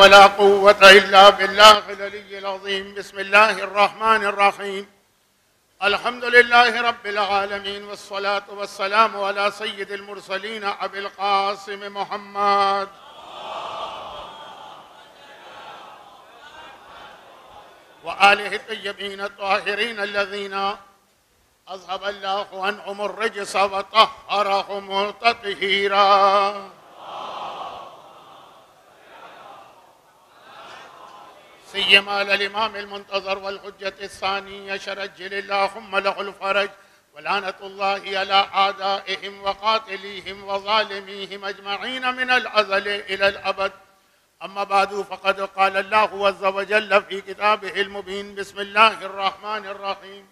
ولا قوة إلا بالله العلي العظيم. بسم الله الرحمن الرحيم. الحمد لله رب العالمين، والصلاة والسلام على سيد المرسلين أبي القاسم محمد وآله الطيبين الطاهرين الذين أذهب الله عنهم الرجس وطهرهم تطهيرا. سيما على الإمام المنتظر والحجة الثاني يشرجل اللهم له الفرج، ولعنة الله على أعدائهم وقاتليهم وظالميهم أجمعين من الأزل إلى الأبد. أما بعد، فقد قال الله عز وجل في كتابه المبين: بسم الله الرحمن الرحيم.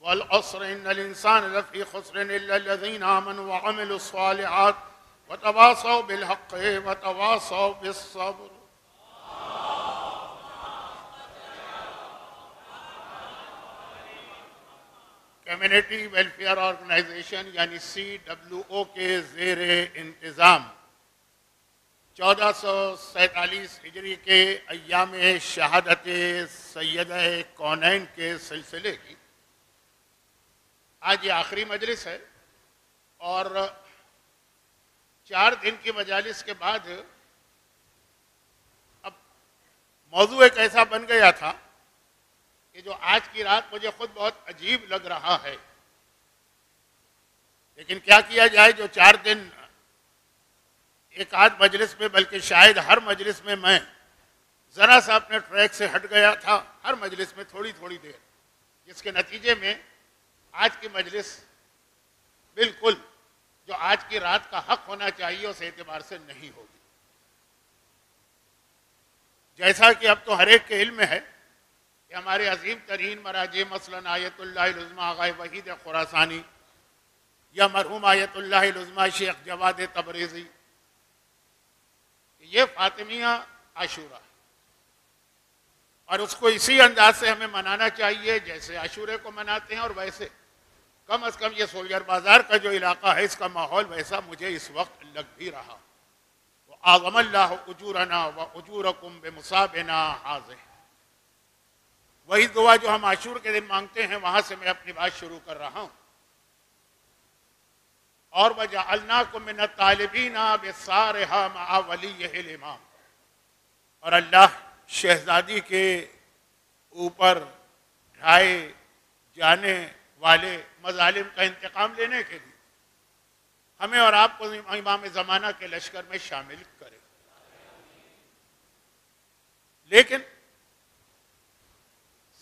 والعصر إن الإنسان لفي خسر إلا الذين آمنوا وعملوا الصالحات وتواصوا بالحق وتواصوا بالصبر. کمیونٹی ویلفیئر آرگنائزیشن یعنی CWO کے زیر انتظام 1447 ہجری کے ایام شہادت سیدہ کونین کے سلسلے کی آج یہ آخری مجلس ہے، اور 4 دن کی مجالس کے بعد اب موضوع ایک ایسا بن گیا تھا کہ جو آج کی رات مجھے خود بہت عجیب لگ رہا ہے، لیکن کیا کیا جائے، جو 4 دن ایک آدھ مجلس میں، بلکہ شاید ہر مجلس میں میں ذرا سا اپنے ٹریک سے ہٹ گیا تھا، ہر مجلس میں تھوڑی تھوڑی دیر، جس کے نتیجے میں آج کی مجلس بالکل جو آج کی رات کا حق ہونا چاہیے اس اعتبار سے نہیں ہوگی. جیسا کہ اب تو ہر ایک کے علم میں ہے کہ ہمارے عظیم ترین مراجع مثلاً آیت اللہ العظمیٰ آغا وحید خراسانی یا مرحوم آیت اللہ العظمیٰ شیخ جواد تبریزی، یہ فاطمیہ عاشورہ ہے، اور اس کو اسی انداز سے ہمیں منانا چاہیے جیسے عاشورے کو مناتے ہیں، اور ویسے کم از کم یہ سولجر بازار کا جو علاقہ ہے اس کا ماحول ویسا مجھے اس وقت لگ بھی رہا. وَأَعْظَمَ اللَّهُ أُجُورَنَا وَأُجُورَكُمْ بِمُصَابِنَا هَٰذِهِ. وہی دعا جو ہم عاشور کے دن مانگتے ہیں، وہاں سے میں اپنی بات شروع کر رہا ہوں. اور وَجَعَلْنَاكُمْ مِنَ الطَّالِبِينَ بِالصَّارِحَ مَعَ وَلِيِّهِ الْإِمَامِ. اور اللہ شہزادی کے اوپر ڈھائے جانے والے مظالم کا انتقام لینے کے لیے ہمیں اور آپ کو امام زمانہ کے لشکر میں شامل کرے. لیکن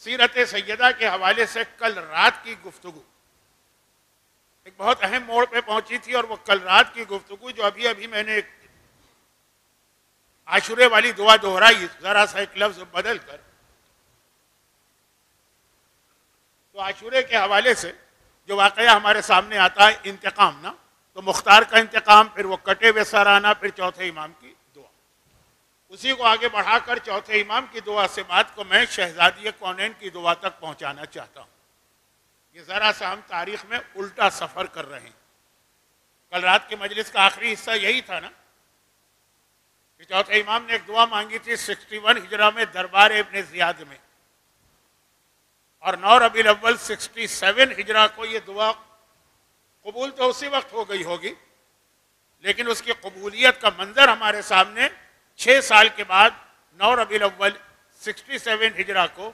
سیرت سیدہ کے حوالے سے کل رات کی گفتگو ایک بہت اہم موڑ پہ پہنچی تھی، اور وہ کل رات کی گفتگو جو ابھی میں نے عاشورے والی دعا دہرائی ذرا سا ایک لفظ بدل کر، تو عاشورے کے حوالے سے جو واقعہ ہمارے سامنے آتا ہے انتقام نا، تو مختار کا انتقام، پھر وہ کٹے ہوئے سر آنا، پھر چوتھے امام کی دعا، اسی کو آگے بڑھا کر چوتھے امام کی دعا سے بات کو میں شہزادی کونین کی دعا تک پہنچانا چاہتا ہوں. یہ ذرا سا ہم تاریخ میں الٹا سفر کر رہے ہیں. کل رات کے مجلس کا آخری حصہ یہی تھا نا کہ چوتھے امام نے ایک دعا مانگی تھی 61 ہجرہ میں دربار ابن زیاد میں، اور 9 ربیع الاول 67 ہجرہ کو یہ دعا قبول تو اسی وقت ہو گئی ہوگی، لیکن اس کی قبولیت کا منظر ہمارے سامنے 6 سال کے بعد 9 ربیع الاول 67 ہجرہ کو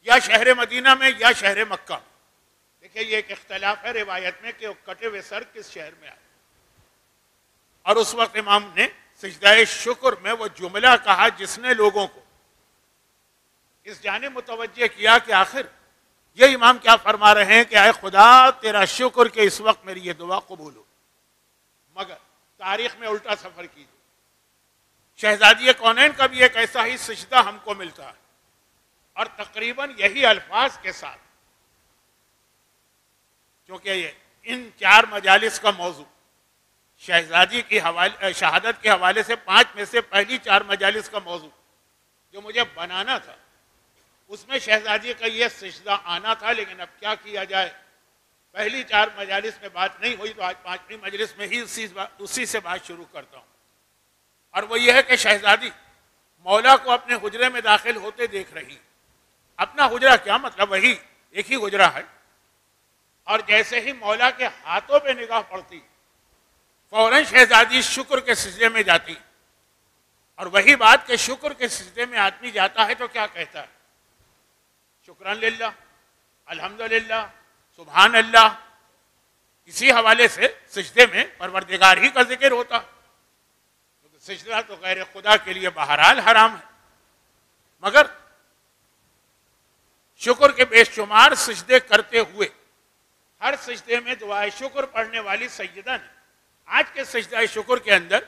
یا شہر مدینہ میں یا شہر مکہ میں. دیکھیں یہ ایک اختلاف ہے روایت میں کہ وہ کٹے ہوئے سر کس شہر میں آئے، اور اس وقت امام نے سجدہ شکر میں وہ جملہ کہا جس نے لوگوں کو اس جانب متوجہ کیا کہ آخر یہ امام کیا فرما رہے ہیں کہ اے خدا تیرا شکر کہ اس وقت میری یہ دعا قبول ہو. مگر تاریخ میں الٹا سفر کیجیے، شہزادی کونین کا بھی ایک ایسا ہی سجدہ ہم کو ملتا ہے، اور تقریباً یہی الفاظ کے ساتھ، کیونکہ ان 4 مجالس کا موضوع شہزادی کی شہادت کے حوالے سے 5 میں سے پہلی 4 مجالس کا موضوع جو مجھے بنانا تھا، اس میں شہزادی کا یہ سجدہ آنا تھا. لیکن اب کیا کیا جائے، پہلی 4 مجالس میں بات نہیں ہوئی، تو آج 5ویں مجلس میں ہی اسی سے بات شروع کرتا ہوں. اور وہ یہ ہے کہ شہزادی مولا کو اپنے حجرے میں داخل ہوتے دیکھ رہی. اپنا حجرہ کیا مطلب وہی ایک ہی حجرہ ہے. اور جیسے ہی مولا کے ہاتھوں پہ نگاہ پڑتی فوراً شہزادی شکر کے سجدے میں جاتی. اور وہی بات کہ شکر کے سجدے میں آدمی جاتا ہے تو کیا کہتا ہے؟ شکران للہ، الحمدللہ، سبحان اللہ. اسی حوالے سے سجدے میں پروردگار ہی کا ذکر ہوتا. سجدہ تو غیر خدا کے لیے بہرحال حرام ہے، مگر شکر کے بے شمار سجدے کرتے ہوئے ہر سجدے میں دعائے شکر پڑھنے والی سیدہ نے آج کے سجدہ شکر کے اندر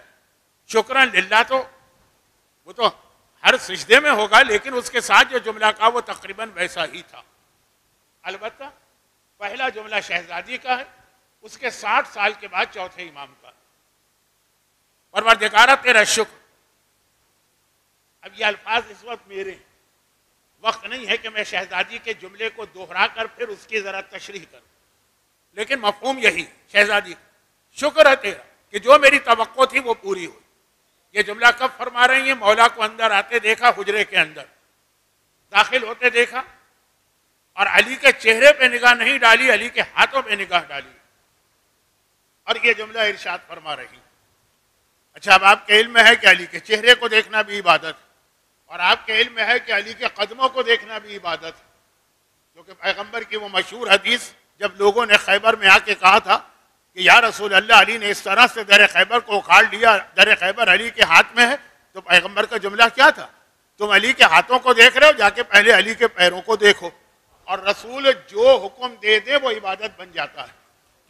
شکران للہ تو وہ تو ہر سجدے میں ہوگا، لیکن اس کے ساتھ جو جملہ کا وہ تقریباً ویسا ہی تھا. البتہ پہلا جملہ شہزادی کا ہے، اس کے 60 سال کے بعد چوتھے امام کا. پروردگارہ تیرا شکر. اب یہ الفاظ اس وقت میرے وقت نہیں ہے کہ میں شہزادی کے جملے کو دوہرا کر پھر اس کی ذرا تشریح کروں، لیکن مفہوم یہی شہزادی شکر ہے تیرا کہ جو میری توقع تھی وہ پوری ہوئی. یہ جملہ کب فرما رہی ہیں؟ مولا کو اندر آتے دیکھا، حجرے کے اندر داخل ہوتے دیکھا اور علی کے چہرے پہ نگاہ نہیں ڈالی، علی کے ہاتھوں پہ نگاہ ڈالی اور یہ جملہ ارشاد فرما رہی. اچھا، اب آپ کے علم میں ہے کہ علی کے چہرے کو دیکھنا بھی عبادت ہے، اور آپ کے علم میں ہے کہ علی کے قدموں کو دیکھنا بھی عبادت ہے. کیونکہ پیغمبر کی وہ مشہور حدیث جب لوگوں نے خیبر میں آ کے کہا تھا کہ یا رسول اللہ، علی نے اس طرح سے در خیبر کو اکھاڑ لیا، در خیبر علی کے ہاتھ میں ہے، تو پیغمبر کا جملہ کیا تھا؟ تم علی کے ہاتھوں کو دیکھ رہے ہو، جا کے پہلے علی کے پیروں کو دیکھو. اور رسول جو حکم دے دے وہ عبادت بن جاتا ہے،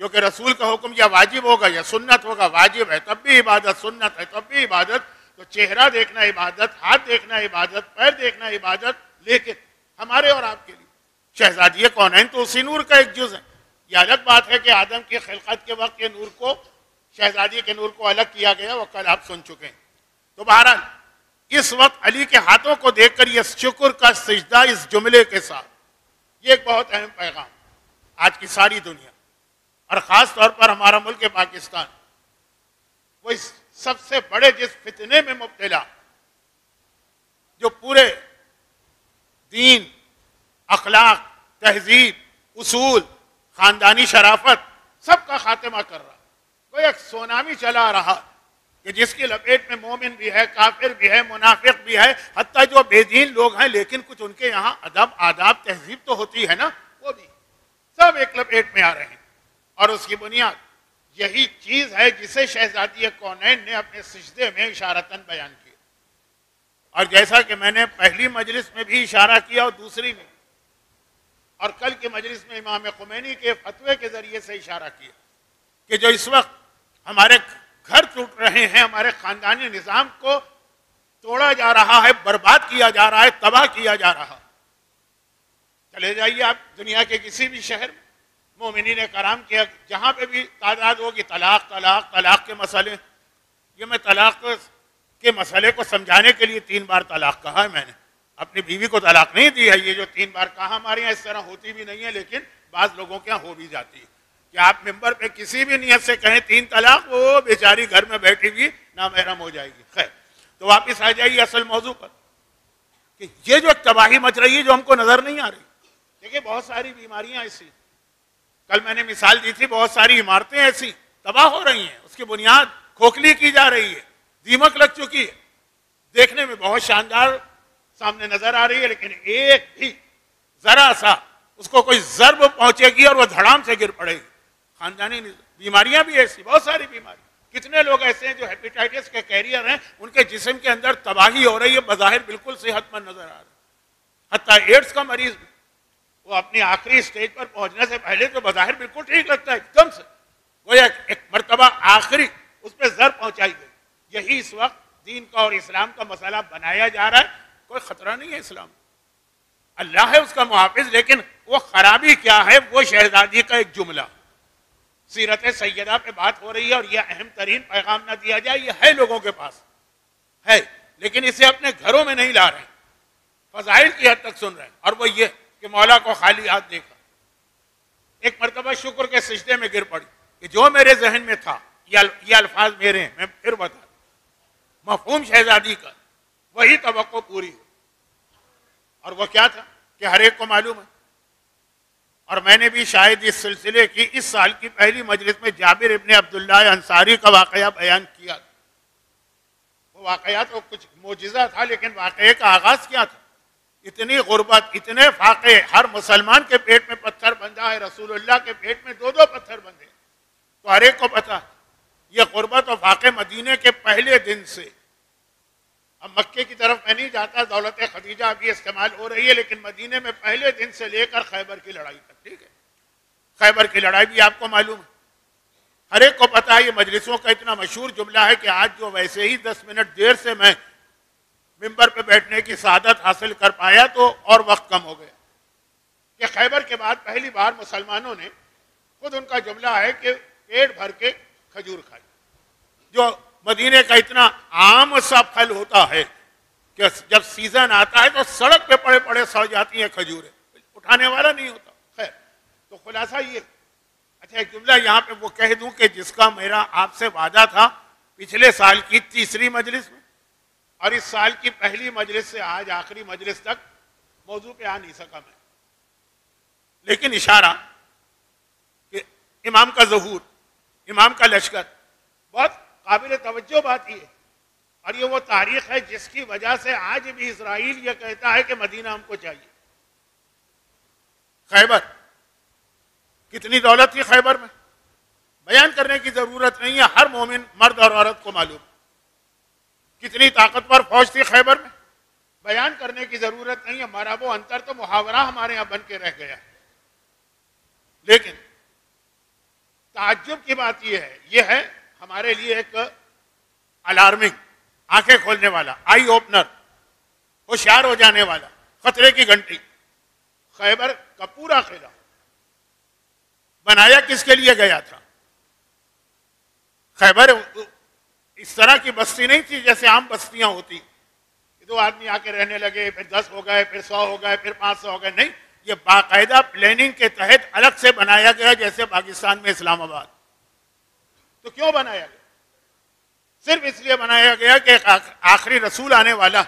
کیونکہ رسول کا حکم یا واجب ہوگا یا سنت ہوگا. واجب ہے تب بھی عبادت، سنت ہے تب بھی عبادت. تو چہرہ دیکھنا عبادت، ہاتھ دیکھنا عبادت، پیر دیکھنا عبادت. لیکن ہمارے اور آپ کے لیے شہزادی کونین تو اسی نور کا ایک جز ہے. یہ الگ بات ہے کہ آدم کی خلقت کے وقت کے نور کو، شہزادی کے نور کو الگ کیا گیا، وہ کل آپ سن چکے ہیں. تو بہرحال اس وقت علی کے ہاتھوں کو دیکھ کر یہ شکر کا سجدہ اس جملے کے ساتھ، یہ ایک بہت اہم پیغام آج کی ساری دنیا اور خاص طور پر ہمارا ملک پاکستان، وہ اس سب سے بڑے جس فتنے میں مبتلا، جو پورے دین، اخلاق، تہذیب، اصول، خاندانی شرافت سب کا خاتمہ کر رہا. کوئی ایک سونامی چلا رہا کہ جس کی لپیٹ میں مومن بھی ہے، کافر بھی ہے، منافق بھی ہے، حتیٰ جو بے دین لوگ ہیں لیکن کچھ ان کے یہاں ادب، آداب، تہذیب تو ہوتی ہے نا، وہ بھی سب ایک لپیٹ میں آ رہے ہیں. اور اس کی بنیاد یہی چیز ہے جسے شہزادی کونین نے اپنے سجدے میں اشارتاً بیان کیا. اور جیسا کہ میں نے پہلی مجلس میں بھی اشارہ کیا اور دوسری میں اور کل کی مجلس میں امام خمینی کے فتوے کے ذریعے سے اشارہ کیا کہ جو اس وقت ہمارے گھر ٹوٹ رہے ہیں، ہمارے خاندانی نظام کو توڑا جا رہا ہے، برباد کیا جا رہا ہے، تباہ کیا جا رہا. چلے جائیے آپ دنیا کے کسی بھی شہر میں، مومنین کرام کے جہاں پہ بھی تعداد ہوگی، طلاق طلاق طلاق کے مسئلے. یہ میں طلاق کے مسئلے کو سمجھانے کے لیے 3 بار طلاق کہا ہے. میں نے اپنی بیوی کو طلاق نہیں دی ہے. یہ جو 3 بار کہا ہمارے یہاں اس طرح ہوتی بھی نہیں ہے، لیکن بعض لوگوں کے یہاں ہو بھی جاتی ہے کہ آپ ممبر پہ کسی بھی نیت سے کہیں 3 طلاق، وہ بیچاری گھر میں بیٹھی ہوئی نامحرم ہو جائے گی. خیر، تو واپس آ جائیے اصل موضوع پر کہ یہ جو تباہی مچ رہی ہے جو ہم کو نظر نہیں آ رہی. دیکھیے بہت ساری بیماریاں ایسی، کل میں نے مثال دی تھی، بہت ساری عمارتیں ایسی تباہ ہو رہی ہیں، اس کی بنیاد کھوکھلی کی جا رہی ہے، دیمک لگ چکی ہے، دیکھنے میں بہت شاندار سامنے نظر آ رہی ہے، لیکن ایک بھی ذرا سا اس کو کوئی ضرب پہنچے گی اور وہ دھڑام سے گر پڑے گی. خاندانی بیماریاں بھی ایسی، بہت ساری بیماری. کتنے لوگ ایسے ہیں جو ہیپیٹائٹس کے کیریئر ہیں، ان کے جسم کے اندر تباہی ہو رہی ہے، بظاہر بالکل صحت مند نظر آ رہا ہے. حتیٰ ایڈز کا مریض بھی، وہ اپنی آخری سٹیج پر پہنچنے سے پہلے تو بظاہر بالکل ٹھیک لگتا ہے، ایک دم سے وہ ایک مرتبہ آخری اس پہ ضرب پہنچائی گئی. یہی اس وقت دین کا اور اسلام کا مسئلہ بنایا جا رہا ہے. کوئی خطرہ نہیں ہے اسلام، اللہ ہے اس کا محافظ، لیکن وہ خرابی کیا ہے؟ وہ شہزادی کا ایک جملہ. سیرت سیدہ پہ بات ہو رہی ہے اور یہ اہم ترین پیغام نہ دیا جائے، یہ ہے لوگوں کے پاس ہے، لیکن اسے اپنے گھروں میں نہیں لا رہے ہیں، فضائل کی حد تک سن رہے ہیں. اور وہ یہ کہ مولا کو خالی ہاتھ دیکھا. ایک مرتبہ شکر کے سجدے میں گر پڑی کہ جو میرے ذہن میں تھا، یہ الفاظ میرے ہیں، میں پھر بتا دوں. مفہوم شہزادی کا وہی توقع پوری ہو. اور وہ کیا تھا کہ ہر ایک کو معلوم ہے. اور میں نے بھی شاید اس سلسلے کی اس سال کی پہلی مجلس میں جابر ابن عبداللہ انصاری کا واقعہ بیان کیا تھا. وہ واقعہ تو کچھ معجزہ تھا، لیکن واقعے کا آغاز کیا تھا؟ اتنی غربت، اتنے فاقے، ہر مسلمان کے پیٹ میں پتھر بندھا ہے، رسول اللہ کے پیٹ میں 2 پتھر بندھے. تو ہر ایک کو پتا یہ غربت و فاقے مدینے کے پہلے دن سے. اب مکے کی طرف میں نہیں جاتا، دولت خدیجہ ابھی استعمال ہو رہی ہے، لیکن مدینے میں پہلے دن سے لے کر خیبر کی لڑائی تک. ٹھیک ہے، خیبر کی لڑائی بھی آپ کو معلوم ہے، ہر ایک کو پتا ہے. یہ مجلسوں کا اتنا مشہور جملہ ہے کہ آج جو ویسے ہی 10 منٹ دیر سے میں ممبر پہ بیٹھنے کی سعادت حاصل کر پایا تو اور وقت کم ہو گیا. کہ خیبر کے بعد پہلی بار مسلمانوں نے، خود ان کا جملہ ہے کہ پیٹ بھر کے کھجور کھائی. جو مدینے کا اتنا عام سا پھل ہوتا ہے کہ جب سیزن آتا ہے تو سڑک پہ پڑے پڑے سڑ جاتی ہیں کھجوریں، اٹھانے والا نہیں ہوتا. خیر، تو خلاصہ یہ. اچھا، ایک جملہ یہاں پہ وہ کہہ دوں کہ جس کا میرا آپ سے وعدہ تھا پچھلے سال کی تیسری مجلس میں اور اس سال کی پہلی مجلس سے آج آخری مجلس تک موضوع پہ آ نہیں سکا میں، لیکن اشارہ کہ امام کا ظہور، امام کا لشکر، بہت قابل توجہ بات یہ ہے. اور یہ وہ تاریخ ہے جس کی وجہ سے آج بھی اسرائیل یہ کہتا ہے کہ مدینہ ہم کو چاہیے. خیبر، کتنی دولت تھی خیبر میں، بیان کرنے کی ضرورت نہیں ہے، ہر مومن مرد اور عورت کو معلوم. کتنی طاقتور فوج تھی خیبر میں، بیان کرنے کی ضرورت نہیں ہے. مرحب و انتر تو محاورہ ہمارے یہاں بن کے رہ گیا ہے. لیکن تعجب کی بات یہ ہے ہمارے لیے ایک الارمنگ، آنکھیں کھولنے والا، آئی اوپنر، ہوشیار ہو جانے والا، خطرے کی گھنٹی. خیبر کا پورا قلعہ بنایا کس کے لیے گیا تھا؟ خیبر اس طرح کی بستی نہیں تھی جیسے عام بستیاں ہوتی، 2 آدمی آ کے رہنے لگے، پھر 10 ہو گئے، پھر 100 ہو گئے، پھر 500 ہو گئے. نہیں، یہ باقاعدہ پلاننگ کے تحت الگ سے بنایا گیا، جیسے پاکستان میں اسلام آباد. تو کیوں بنایا گیا؟ صرف اس لیے بنایا گیا کہ آخری رسول آنے والا،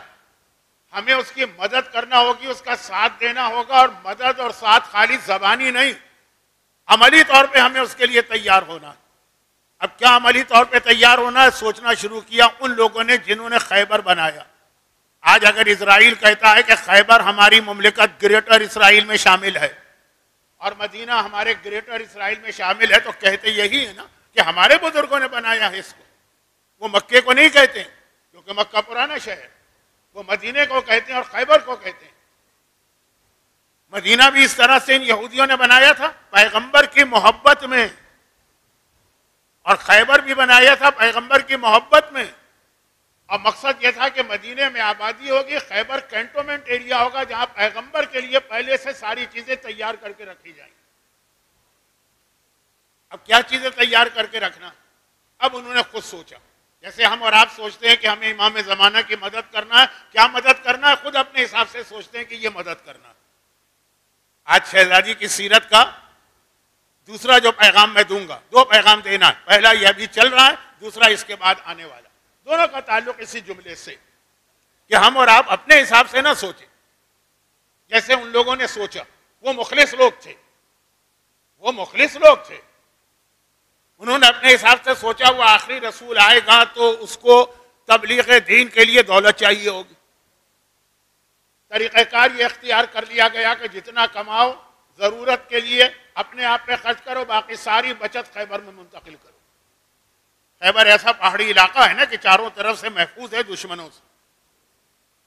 ہمیں اس کی مدد کرنا ہوگی، اس کا ساتھ دینا ہوگا. اور مدد اور ساتھ خالی زبانی نہیں، عملی طور پہ ہمیں اس کے لیے تیار ہونا. اب کیا عملی طور پہ تیار ہونا ہے؟ سوچنا شروع کیا ان لوگوں نے جنہوں نے خیبر بنایا. آج اگر اسرائیل کہتا ہے کہ خیبر ہماری مملکت گریٹر اسرائیل میں شامل ہے اور مدینہ ہمارے گریٹر اسرائیل میں شامل ہے، تو کہتے یہی ہے نا کہ ہمارے بزرگوں نے بنایا ہے اس کو. وہ مکے کو نہیں کہتے کیونکہ مکہ پرانا شہر، وہ مدینے کو کہتے ہیں اور خیبر کو کہتے ہیں. مدینہ بھی اس طرح سے ان یہودیوں نے بنایا تھا پیغمبر کی محبت میں، اور خیبر بھی بنایا تھا پیغمبر کی محبت میں. اور مقصد یہ تھا کہ مدینے میں آبادی ہوگی، خیبر کینٹونمنٹ ایریا ہوگا جہاں پیغمبر کے لیے پہلے سے ساری چیزیں تیار کر کے رکھی جائیں. اب کیا چیزیں تیار کر کے رکھنا؟ اب انہوں نے خود سوچا، جیسے ہم اور آپ سوچتے ہیں کہ ہمیں امام زمانہ کی مدد کرنا ہے. کیا مدد کرنا ہے؟ خود اپنے حساب سے سوچتے ہیں کہ یہ مدد کرنا ہے. آج شہزادی کی سیرت کا دوسرا جو پیغام میں دوں گا، 2 پیغام دینا ہے. پہلا یہ ابھی چل رہا ہے، دوسرا اس کے بعد آنے والا. دونوں کا تعلق اسی جملے سے کہ ہم اور آپ اپنے حساب سے نہ سوچیں جیسے ان لوگوں نے سوچا. وہ مخلص لوگ تھے، وہ مخلص لوگ تھے. انہوں نے اپنے حساب سے سوچا وہ آخری رسول آئے گا تو اس کو تبلیغ دین کے لیے دولت چاہیے ہوگی. طریقہ کار یہ اختیار کر لیا گیا کہ جتنا کماؤ ضرورت کے لیے اپنے آپ پہ خرچ کرو، باقی ساری بچت خیبر میں منتقل کرو. خیبر ایسا پہاڑی علاقہ ہے نا کہ چاروں طرف سے محفوظ ہے دشمنوں سے،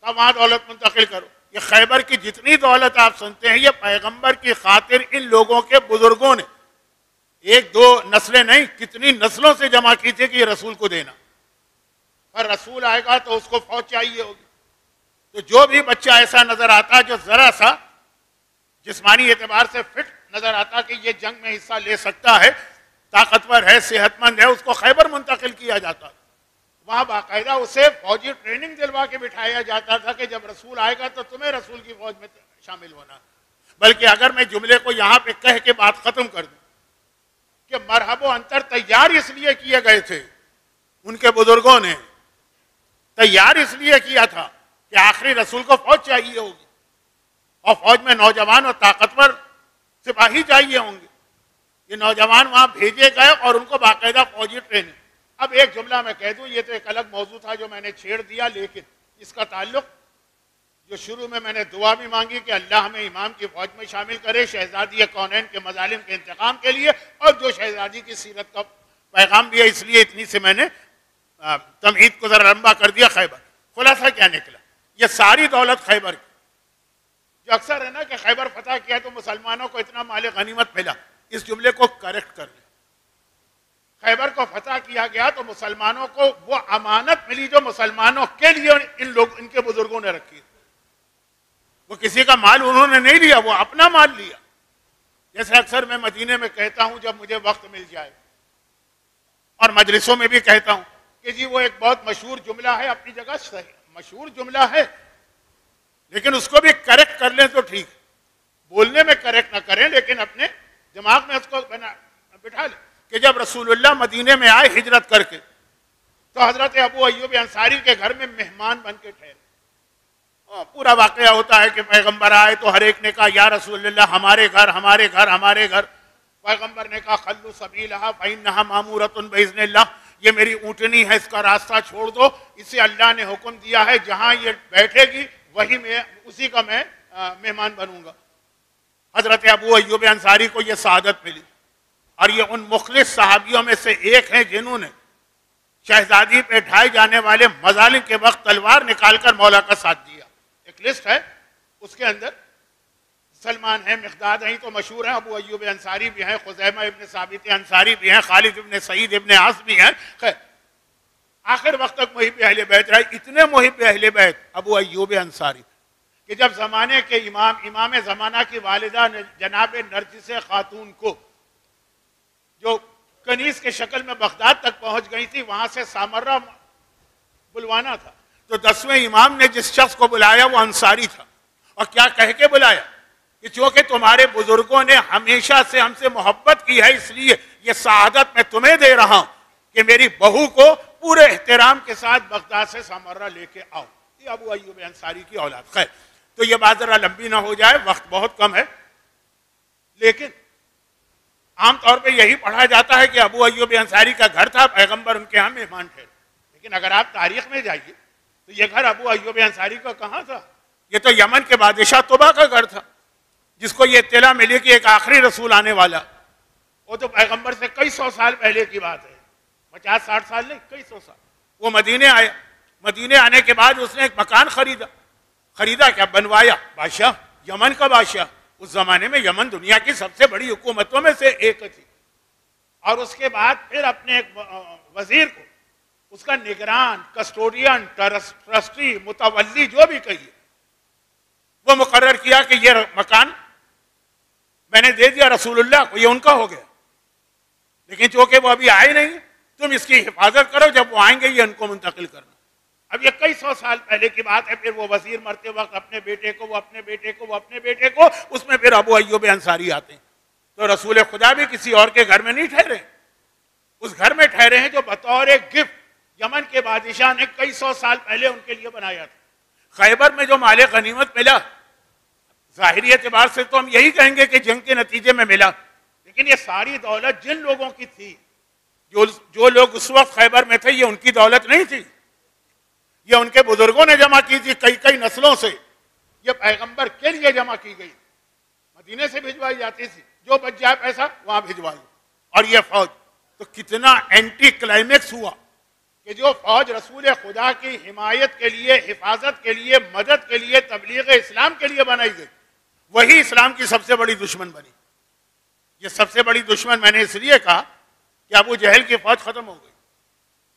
تب وہاں دولت منتقل کرو. یہ خیبر کی جتنی دولت آپ سنتے ہیں یہ پیغمبر کی خاطر ان لوگوں کے بزرگوں نے 1-2 نسلیں نہیں، کتنی نسلوں سے جمع کی تھی کہ یہ رسول کو دینا. اور رسول آئے گا تو اس کو فوج چاہیے ہوگی. تو جو بھی بچہ ایسا نظر آتا جو ذرا سا جسمانی اعتبار سے فٹ نظر آتا کہ یہ جنگ میں حصہ لے سکتا ہے، طاقتور ہے، صحت مند ہے، اس کو خیبر منتقل کیا جاتا. وہاں باقاعدہ اسے فوجی ٹریننگ دلوا کے بٹھایا جاتا تھا کہ جب رسول آئے گا تو تمہیں رسول کی فوج میں شامل ہونا. بلکہ اگر میں جملے کو یہاں پہ کہہ کے بات ختم کر دوں کہ مرحب و انتر تیار اس لیے کیے گئے تھے، ان کے بزرگوں نے تیار اس لیے کیا تھا کہ آخری رسول کو فوج چاہیے ہوگی اور فوج میں نوجوان اور طاقتور سپاہی چاہیے ہوں گے. یہ نوجوان وہاں بھیجے گئے اور ان کو باقاعدہ فوجی ٹریننگ. اب ایک جملہ میں کہہ دوں, یہ تو ایک الگ موضوع تھا جو میں نے چھیڑ دیا, لیکن اس کا تعلق جو شروع میں نے دعا بھی مانگی کہ اللہ ہمیں امام کی فوج میں شامل کرے شہزادی کونین کے مظالم کے انتقام کے لیے, اور جو شہزادی کی سیرت کا پیغام بھی ہے, اس لیے اتنی سے میں نے تمہید کو ذرا لمبا کر دیا. خیبر خلاصہ کیا نکلا, یہ ساری دولت خیبر کی, جو اکثر ہے نا کہ خیبر فتح کیا تو مسلمانوں کو اتنا مال غنیمت ملا, اس جملے کو کریکٹ کر لیں. خیبر کو فتح کیا گیا تو مسلمانوں کو وہ امانت ملی جو مسلمانوں کے لیے ان کے بزرگوں نے رکھی. وہ کسی کا مال انہوں نے نہیں لیا, وہ اپنا مال لیا. جیسے اکثر میں مدینے میں کہتا ہوں جب مجھے وقت مل جائے, اور مجلسوں میں بھی کہتا ہوں کہ جی وہ ایک بہت مشہور جملہ ہے, اپنی جگہ صحیح مشہور جملہ ہے, لیکن اس کو بھی کریکٹ کر لیں تو ٹھیک, بولنے میں کریکٹ نہ کریں لیکن اپنے دماغ میں اس کو بٹھا لیں کہ جب رسول اللہ مدینے میں آئے ہجرت کر کے تو حضرت ابو ایوب انصاری کے گھر میں مہمان بن کے ٹھہرے. پورا واقعہ ہوتا ہے کہ پیغمبر آئے تو ہر ایک نے کہا یا رسول اللہ ہمارے گھر ہمارے گھر ہمارے گھر. پیغمبر نے کہا خلو سبیلہا فإنہا مامورۃ بإذن اللہ, یہ میری اونٹنی ہے, اس کا راستہ چھوڑ دو, اسے اللہ نے حکم دیا ہے جہاں یہ بیٹھے گی وہی میں اسی کا میں مہمان بنوں گا. حضرت ابو ایوب انصاری کو یہ سعادت ملی, اور یہ ان مخلص صحابیوں میں سے ایک ہیں جنہوں نے شہزادی پہ ڈھائے جانے والے مظالم کے وقت تلوار نکال کر مولا کا ساتھ دیا. ایک لسٹ ہے, اس کے اندر سلمان ہیں, مقداد ہیں, تو مشہور ہیں, ابو ایوب انصاری بھی ہیں, خزیمہ ابن ثابت انصاری بھی ہیں, خالد ابن سعید ابن عاص بھی ہیں. خیر آخر وقت تک محب اہل بیت رہے. اتنے محب اہل بیت ابو ایوب انصاری کہ جب زمانے کے امام زمانہ کی والدہ نے جناب نرجس خاتون کو جو کنیز کے شکل میں بغداد تک پہنچ گئی تھی, وہاں سے سامرہ بلوانا تھا, تو 10ویں امام نے جس شخص کو بلایا وہ انصاری تھا. اور کیا کہہ کے بلایا کہ چونکہ تمہارے بزرگوں نے ہمیشہ سے ہم سے محبت کی ہے, اس لیے یہ سعادت میں تمہیں دے رہا ہوں کہ میری بہو کو پورے احترام کے ساتھ بغداد سے سامرہ لے کے آؤ. یہ ابو ایوب انصاری کی اولاد. خیر تو یہ بات ذرا لمبی نہ ہو جائے, وقت بہت کم ہے, لیکن عام طور پہ یہی پڑھا جاتا ہے کہ ابو ایوب انصاری کا گھر تھا, پیغمبر ان کے ہاں مہمان ٹھہرے. لیکن اگر آپ تاریخ میں جائیے تو یہ گھر ابو ایوب انصاری کا کہاں تھا؟ یہ تو یمن کے بادشاہ طبا کا گھر تھا, جس کو یہ اطلاع ملی کہ ایک آخری رسول آنے والا. وہ تو پیغمبر سے کئی سو سال پہلے کی بات ہے, 50-60 سال نہیں, کئی سو سال. وہ مدینے آیا, مدینے آنے کے بعد اس نے ایک مکان خریدا کیا, بنوایا. بادشاہ, یمن کا بادشاہ, اس زمانے میں یمن دنیا کی سب سے بڑی حکومتوں میں سے ایک تھی. اور اس کے بعد پھر اپنے ایک وزیر کو اس کا نگران, کسٹوڈین, ٹرسٹی, متولی جو بھی کہیے, وہ مقرر کیا کہ یہ مکان میں نے دے دیا رسول اللہ کو, یہ ان کا ہو گیا. لیکن چونکہ وہ ابھی آئے نہیں, تم اس کی حفاظت کرو, جب وہ آئیں گے یہ ان کو منتقل کرنا. اب یہ کئی سو سال پہلے کی بات ہے. پھر وہ وزیر مرتے وقت اپنے بیٹے کو اس میں پھر ابو ایوب انصاری آتے ہیں. تو رسول خدا بھی کسی اور کے گھر میں نہیں ٹھہرے, اس گھر میں ٹھہرے ہیں جو بطور گفٹ یمن کے بادشاہ نے کئی سو سال پہلے ان کے لیے بنایا تھا. خیبر میں جو مال غنیمت ملا, ظاہری اعتبار سے تو ہم یہی کہیں گے کہ جنگ کے نتیجے میں ملا, لیکن یہ ساری دولت جن لوگوں کی تھی, جو لوگ اس وقت خیبر میں تھے, یہ ان کی دولت نہیں تھی, یہ ان کے بزرگوں نے جمع کی تھی کئی نسلوں سے. یہ پیغمبر کے لیے جمع کی گئی, مدینے سے بھجوائی جاتی تھی, جو بچ جائے پیسہ وہاں بھجوائی. اور یہ فوج تو کتنا اینٹی کلائمیکس ہوا کہ جو فوج رسول خدا کی حمایت کے لیے, حفاظت کے لیے, مدد کے لیے, تبلیغ اسلام کے لیے بنائی گئی, وہی اسلام کی سب سے بڑی دشمن بنی. یہ سب سے بڑی دشمن میں نے اس لیے کہا کہ ابو جہل کی فوج ختم ہو گئی,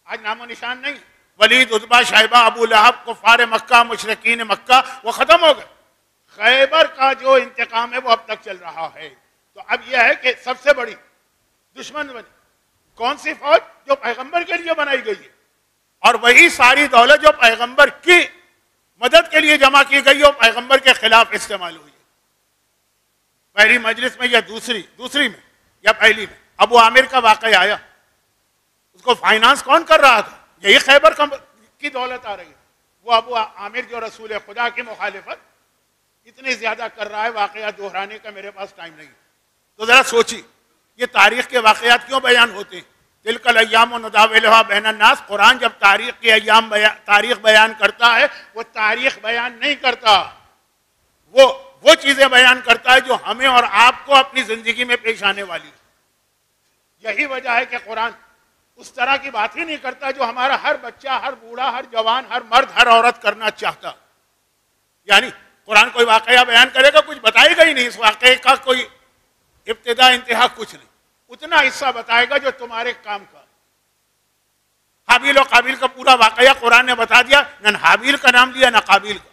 آج نام و نشان نہیں. ولید, عتبہ, شیبہ, ابو لہب, کفار مکہ, مشرکین مکہ, وہ ختم ہو گئے. خیبر کا جو انتقام ہے وہ اب تک چل رہا ہے. تو اب یہ ہے کہ سب سے بڑی دشمن بنی کون سی فوج؟ جو پیغمبر کے لیے بنائی گئی ہے, اور وہی ساری دولت جو پیغمبر کی مدد کے لیے جمع کی گئی اور پیغمبر کے خلاف استعمال ہوئی ہے. پہلی مجلس میں یا دوسری میں یا پہلی میں ابو عامر کا واقعہ آیا, اس کو فائنانس کون کر رہا تھا؟ یہی خیبر کی دولت آ رہی ہے. وہ ابو عامر جو رسول خدا کی مخالفت اتنی زیادہ کر رہا ہے، واقعات دہرانے کا میرے پاس ٹائم نہیں. تو ذرا سوچی یہ تاریخ کے واقعات کیوں بیان ہوتے ہیں؟ تلک الایام نداولها بین الناس. قرآن جب تاریخ کے ایام تاریخ بیان کرتا ہے وہ تاریخ بیان نہیں کرتا، وہ چیزیں بیان کرتا ہے جو ہمیں اور آپ کو اپنی زندگی میں پیش آنے والی. یہی وجہ ہے کہ قرآن اس طرح کی بات ہی نہیں کرتا جو ہمارا ہر بچہ، ہر بوڑھا، ہر جوان، ہر مرد، ہر عورت کرنا چاہتا. یعنی قرآن کوئی واقعہ بیان کرے گا، کچھ بتائے گا ہی نہیں، اس واقعے کا کوئی ابتدا انتہا کچھ نہیں، اتنا حصہ بتائے گا جو تمہارے کام کا. حابیل و قابیل کا پورا واقعہ قرآن نے بتا دیا، نہ حابیل کا نام لیا نہ قابیل کا.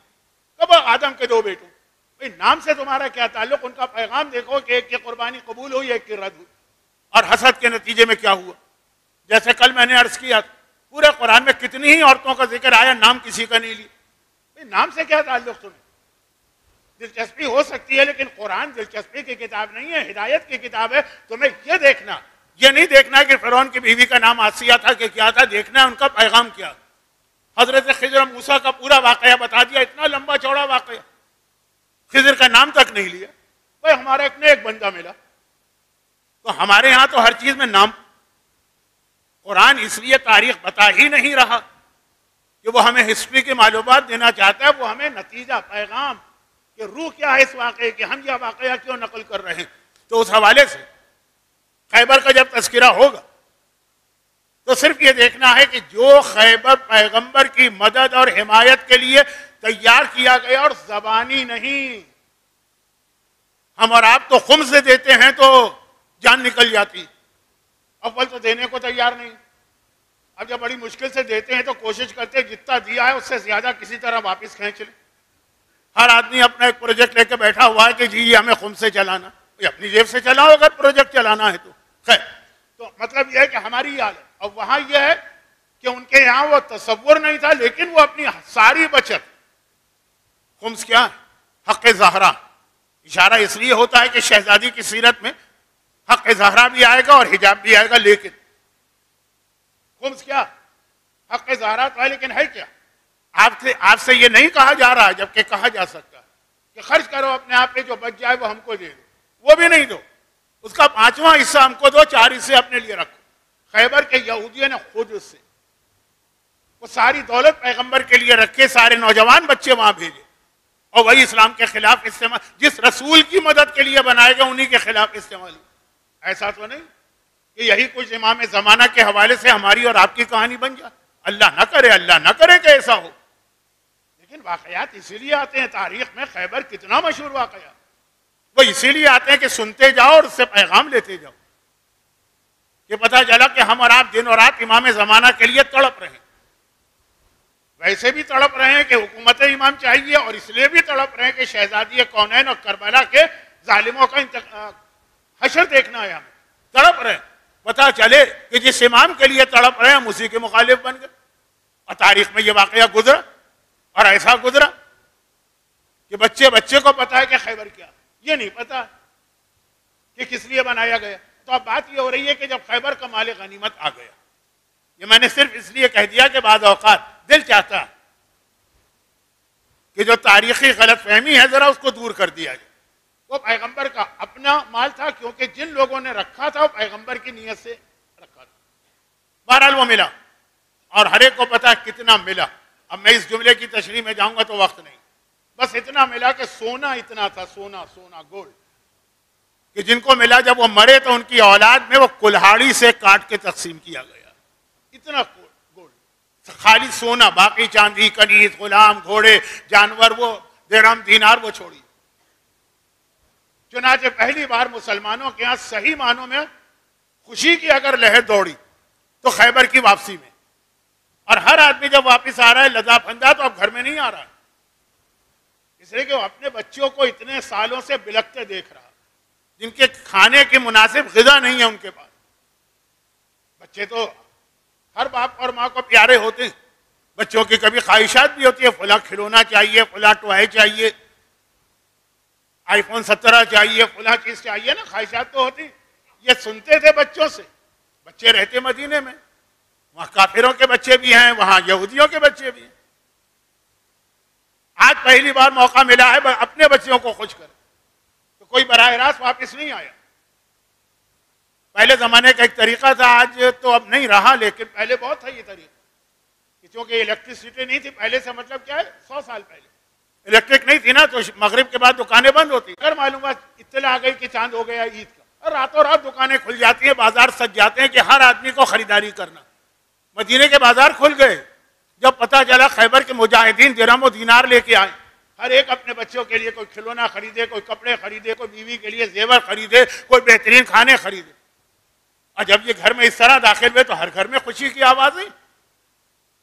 کب آدم کے دو بیٹوں، بھئی نام سے تمہارا کیا تعلق؟ ان کا پیغام دیکھو کہ ایک کی قربانی قبول ہوئی، ایک کی رد ہوئی، اور حسد کے نتیجے میں کیا ہوا. جیسے کل میں نے عرض کیا پورے قرآن میں کتنی ہی عورتوں کا ذکر آیا، نام کسی کا نہیں لیا. نام سے کیا تعلق تمہیں؟ دلچسپی ہو سکتی ہے لیکن قرآن دلچسپی کی کتاب نہیں ہے، ہدایت کی کتاب ہے. تمہیں یہ دیکھنا، یہ نہیں دیکھنا کہ فرعون کی بیوی کا نام آسیہ تھا کہ کیا تھا، دیکھنا ہے ان کا پیغام کیا. حضرت خضر و موسیٰ کا پورا واقعہ بتا دیا، اتنا لمبا چوڑا واقعہ، خضر کا نام تک نہیں لیا. بھائی ہمارا ایک نے ایک بندہ ملا، تو ہمارے ہاں تو ہر چیز میں نام. قرآن اس لیے تاریخ بتا ہی نہیں رہا کہ وہ ہمیں ہسٹری کی معلومات دینا چاہتا ہے، وہ ہمیں نتیجہ، پیغام کہ روح کیا ہے اس واقعے کہ ہم یہ واقعہ کیوں نقل کر رہے ہیں. تو اس حوالے سے خیبر کا جب تذکرہ ہوگا تو صرف یہ دیکھنا ہے کہ جو خیبر پیغمبر کی مدد اور حمایت کے لیے تیار کیا گیا، اور زبانی نہیں. ہم اور آپ تو خم سے دیتے ہیں تو جان نکل جاتی، اول تو دینے کو تیار نہیں. اب جب بڑی مشکل سے دیتے ہیں تو کوشش کرتے ہیں جتنا دیا ہے اس سے زیادہ کسی طرح واپس کھینچ لیں. ہر آدمی اپنا ایک پروجیکٹ لے کے بیٹھا ہوا ہے کہ جی یہ ہمیں خم سے چلانا. یہ اپنی جیب سے چلاؤ اگر پروجیکٹ چلانا ہے تو خیر. تو مطلب یہ ہے کہ ہماری یہ حالت. اور وہاں یہ ہے کہ ان کے یہاں وہ تصور نہیں تھا، لیکن وہ اپنی ساری بچت. خمس کیا ہے؟ حق زہرا. اشارہ اس لیے ہوتا ہے کہ شہزادی کی سیرت میں حق زہرا بھی آئے گا اور حجاب بھی آئے گا، لیکن خمس کیا؟ حق زہرا تو ہے لیکن ہے کیا؟ آپ سے یہ نہیں کہا جا رہا، جبکہ کہا جا سکتا ہے کہ خرچ کرو اپنے آپ پہ، جو بچ جائے وہ ہم کو دے دو. وہ بھی نہیں دو، اس کا 5واں حصہ ہم کو دو، 4 حصے اپنے لیے رکھو. خیبر کے یہودیوں نے خود اس سے وہ ساری دولت پیغمبر کے لیے رکھے، سارے نوجوان بچے وہاں بھیجے، اور وہی اسلام کے خلاف استعمال، جس رسول کی مدد کے لیے بنائے گئے انہی کے خلاف استعمال. ایسا تو نہیں کہ یہی کچھ امام زمانہ کے حوالے سے ہماری اور آپ کی کہانی بن جائے. اللہ نہ کرے کہ ایسا ہو. لیکن واقعات اسی لیے آتے ہیں تاریخ میں. خیبر کتنا مشہور واقعہ، وہ اسی لیے آتے ہیں کہ سنتے جاؤ اور اس سے پیغام لیتے جاؤ. کہ پتہ چلا کہ ہم اور آپ دن اور رات امام زمانہ کے لیے تڑپ رہے ہیں. ویسے بھی تڑپ رہے ہیں کہ حکومت امام چاہیے، اور اس لیے بھی تڑپ رہے ہیں کہ شہزادی کونین اور کربلا کے ظالموں کا حشر دیکھنا ہے. ہمیں تڑپ رہے ہیں. پتہ چلے کہ جس امام کے لیے تڑپ رہے ہیں ہم اسی کے مخالف بن گئے. اور تاریخ میں یہ واقعہ گزرا، اور ایسا گزرا کہ بچے کو پتا ہے کہ خیبر کیا، یہ نہیں پتا کہ کس لیے بنایا گیا. تو اب بات یہ ہو رہی ہے کہ جب خیبر کا مال غنیمت آ گیا، یہ میں نے صرف اس لیے کہہ دیا کہ بعض اوقات دل چاہتا کہ جو تاریخی غلط فہمی ہے ذرا اس کو دور کر دیا جائے. وہ پیغمبر کا اپنا مال تھا، کیونکہ جن لوگوں نے رکھا تھا وہ پیغمبر کی نیت سے رکھا تھا. بہرحال وہ ملا، اور ہر ایک کو پتا کتنا ملا. اب میں اس جملے کی تشریح میں جاؤں گا تو وقت نہیں. بس اتنا ملا کہ سونا اتنا تھا، سونا گولڈ، کہ جن کو ملا جب وہ مرے تو ان کی اولاد میں وہ کلہاڑی سے کاٹ کے تقسیم کیا گیا. اتنا گولڈ، خالی سونا، باقی چاندی، کنیز، غلام، گھوڑے، جانور، وہ درہم دینار وہ چھوڑی. چنانچہ پہلی بار مسلمانوں کے ہاں صحیح معنوں میں خوشی کی اگر لہر دوڑی تو خیبر کی واپسی میں. اور ہر آدمی جب واپس آ رہا ہے لدا پھندا تو اب گھر میں نہیں آ رہا ہے، اس لیے کہ وہ اپنے بچوں کو اتنے سالوں سے بلکتے دیکھ رہا، جن کے کھانے کی مناسب غذا نہیں ہے ان کے پاس. بچے تو ہر باپ اور ماں کو پیارے ہوتے ہیں. بچوں کی کبھی خواہشات بھی ہوتی ہے، فلاں کھلونا چاہیے، فلاں ٹوائے چاہیے، آئی فون 17 چاہیے، فلاں چیز چاہیے نا. خواہشات تو ہوتی. یہ سنتے تھے بچوں سے. بچے رہتے مدینے میں، وہاں کافروں کے بچے بھی ہیں، وہاں یہودیوں کے بچے بھی ہیں. آج پہلی بار موقع ملا ہے اپنے بچوں کو خوش کرے، تو کوئی براہ راست واپس نہیں آیا۔ پہلے زمانے کا ایک طریقہ تھا، آج تو اب نہیں رہا، لیکن پہلے بہت تھا یہ طریقہ، کیونکہ الیکٹریسٹی نہیں تھی پہلے سے، مطلب کیا ہے 100 سال پہلے الیکٹرک نہیں تھی نا، تو مغرب کے بعد دکانیں بند ہوتی، اگر معلومات اطلاع آ گئی کہ چاند ہو گیا عید کا، اور راتوں رات دکانیں کھل جاتی ہیں، بازار سج جاتے ہیں کہ ہر آدمی کو خریداری کرنا۔ مدینے کے بازار کھل گئے جب پتہ چلا خیبر کے مجاہدین درہم و دینار لے کے آئے، ہر ایک اپنے بچوں کے لیے کوئی کھلونا خریدے، کوئی کپڑے خریدے، کوئی بیوی کے لیے زیور خریدے، کوئی بہترین کھانے خریدے، اور جب یہ گھر میں اس طرح داخل ہوئے تو ہر گھر میں خوشی کی آوازیں،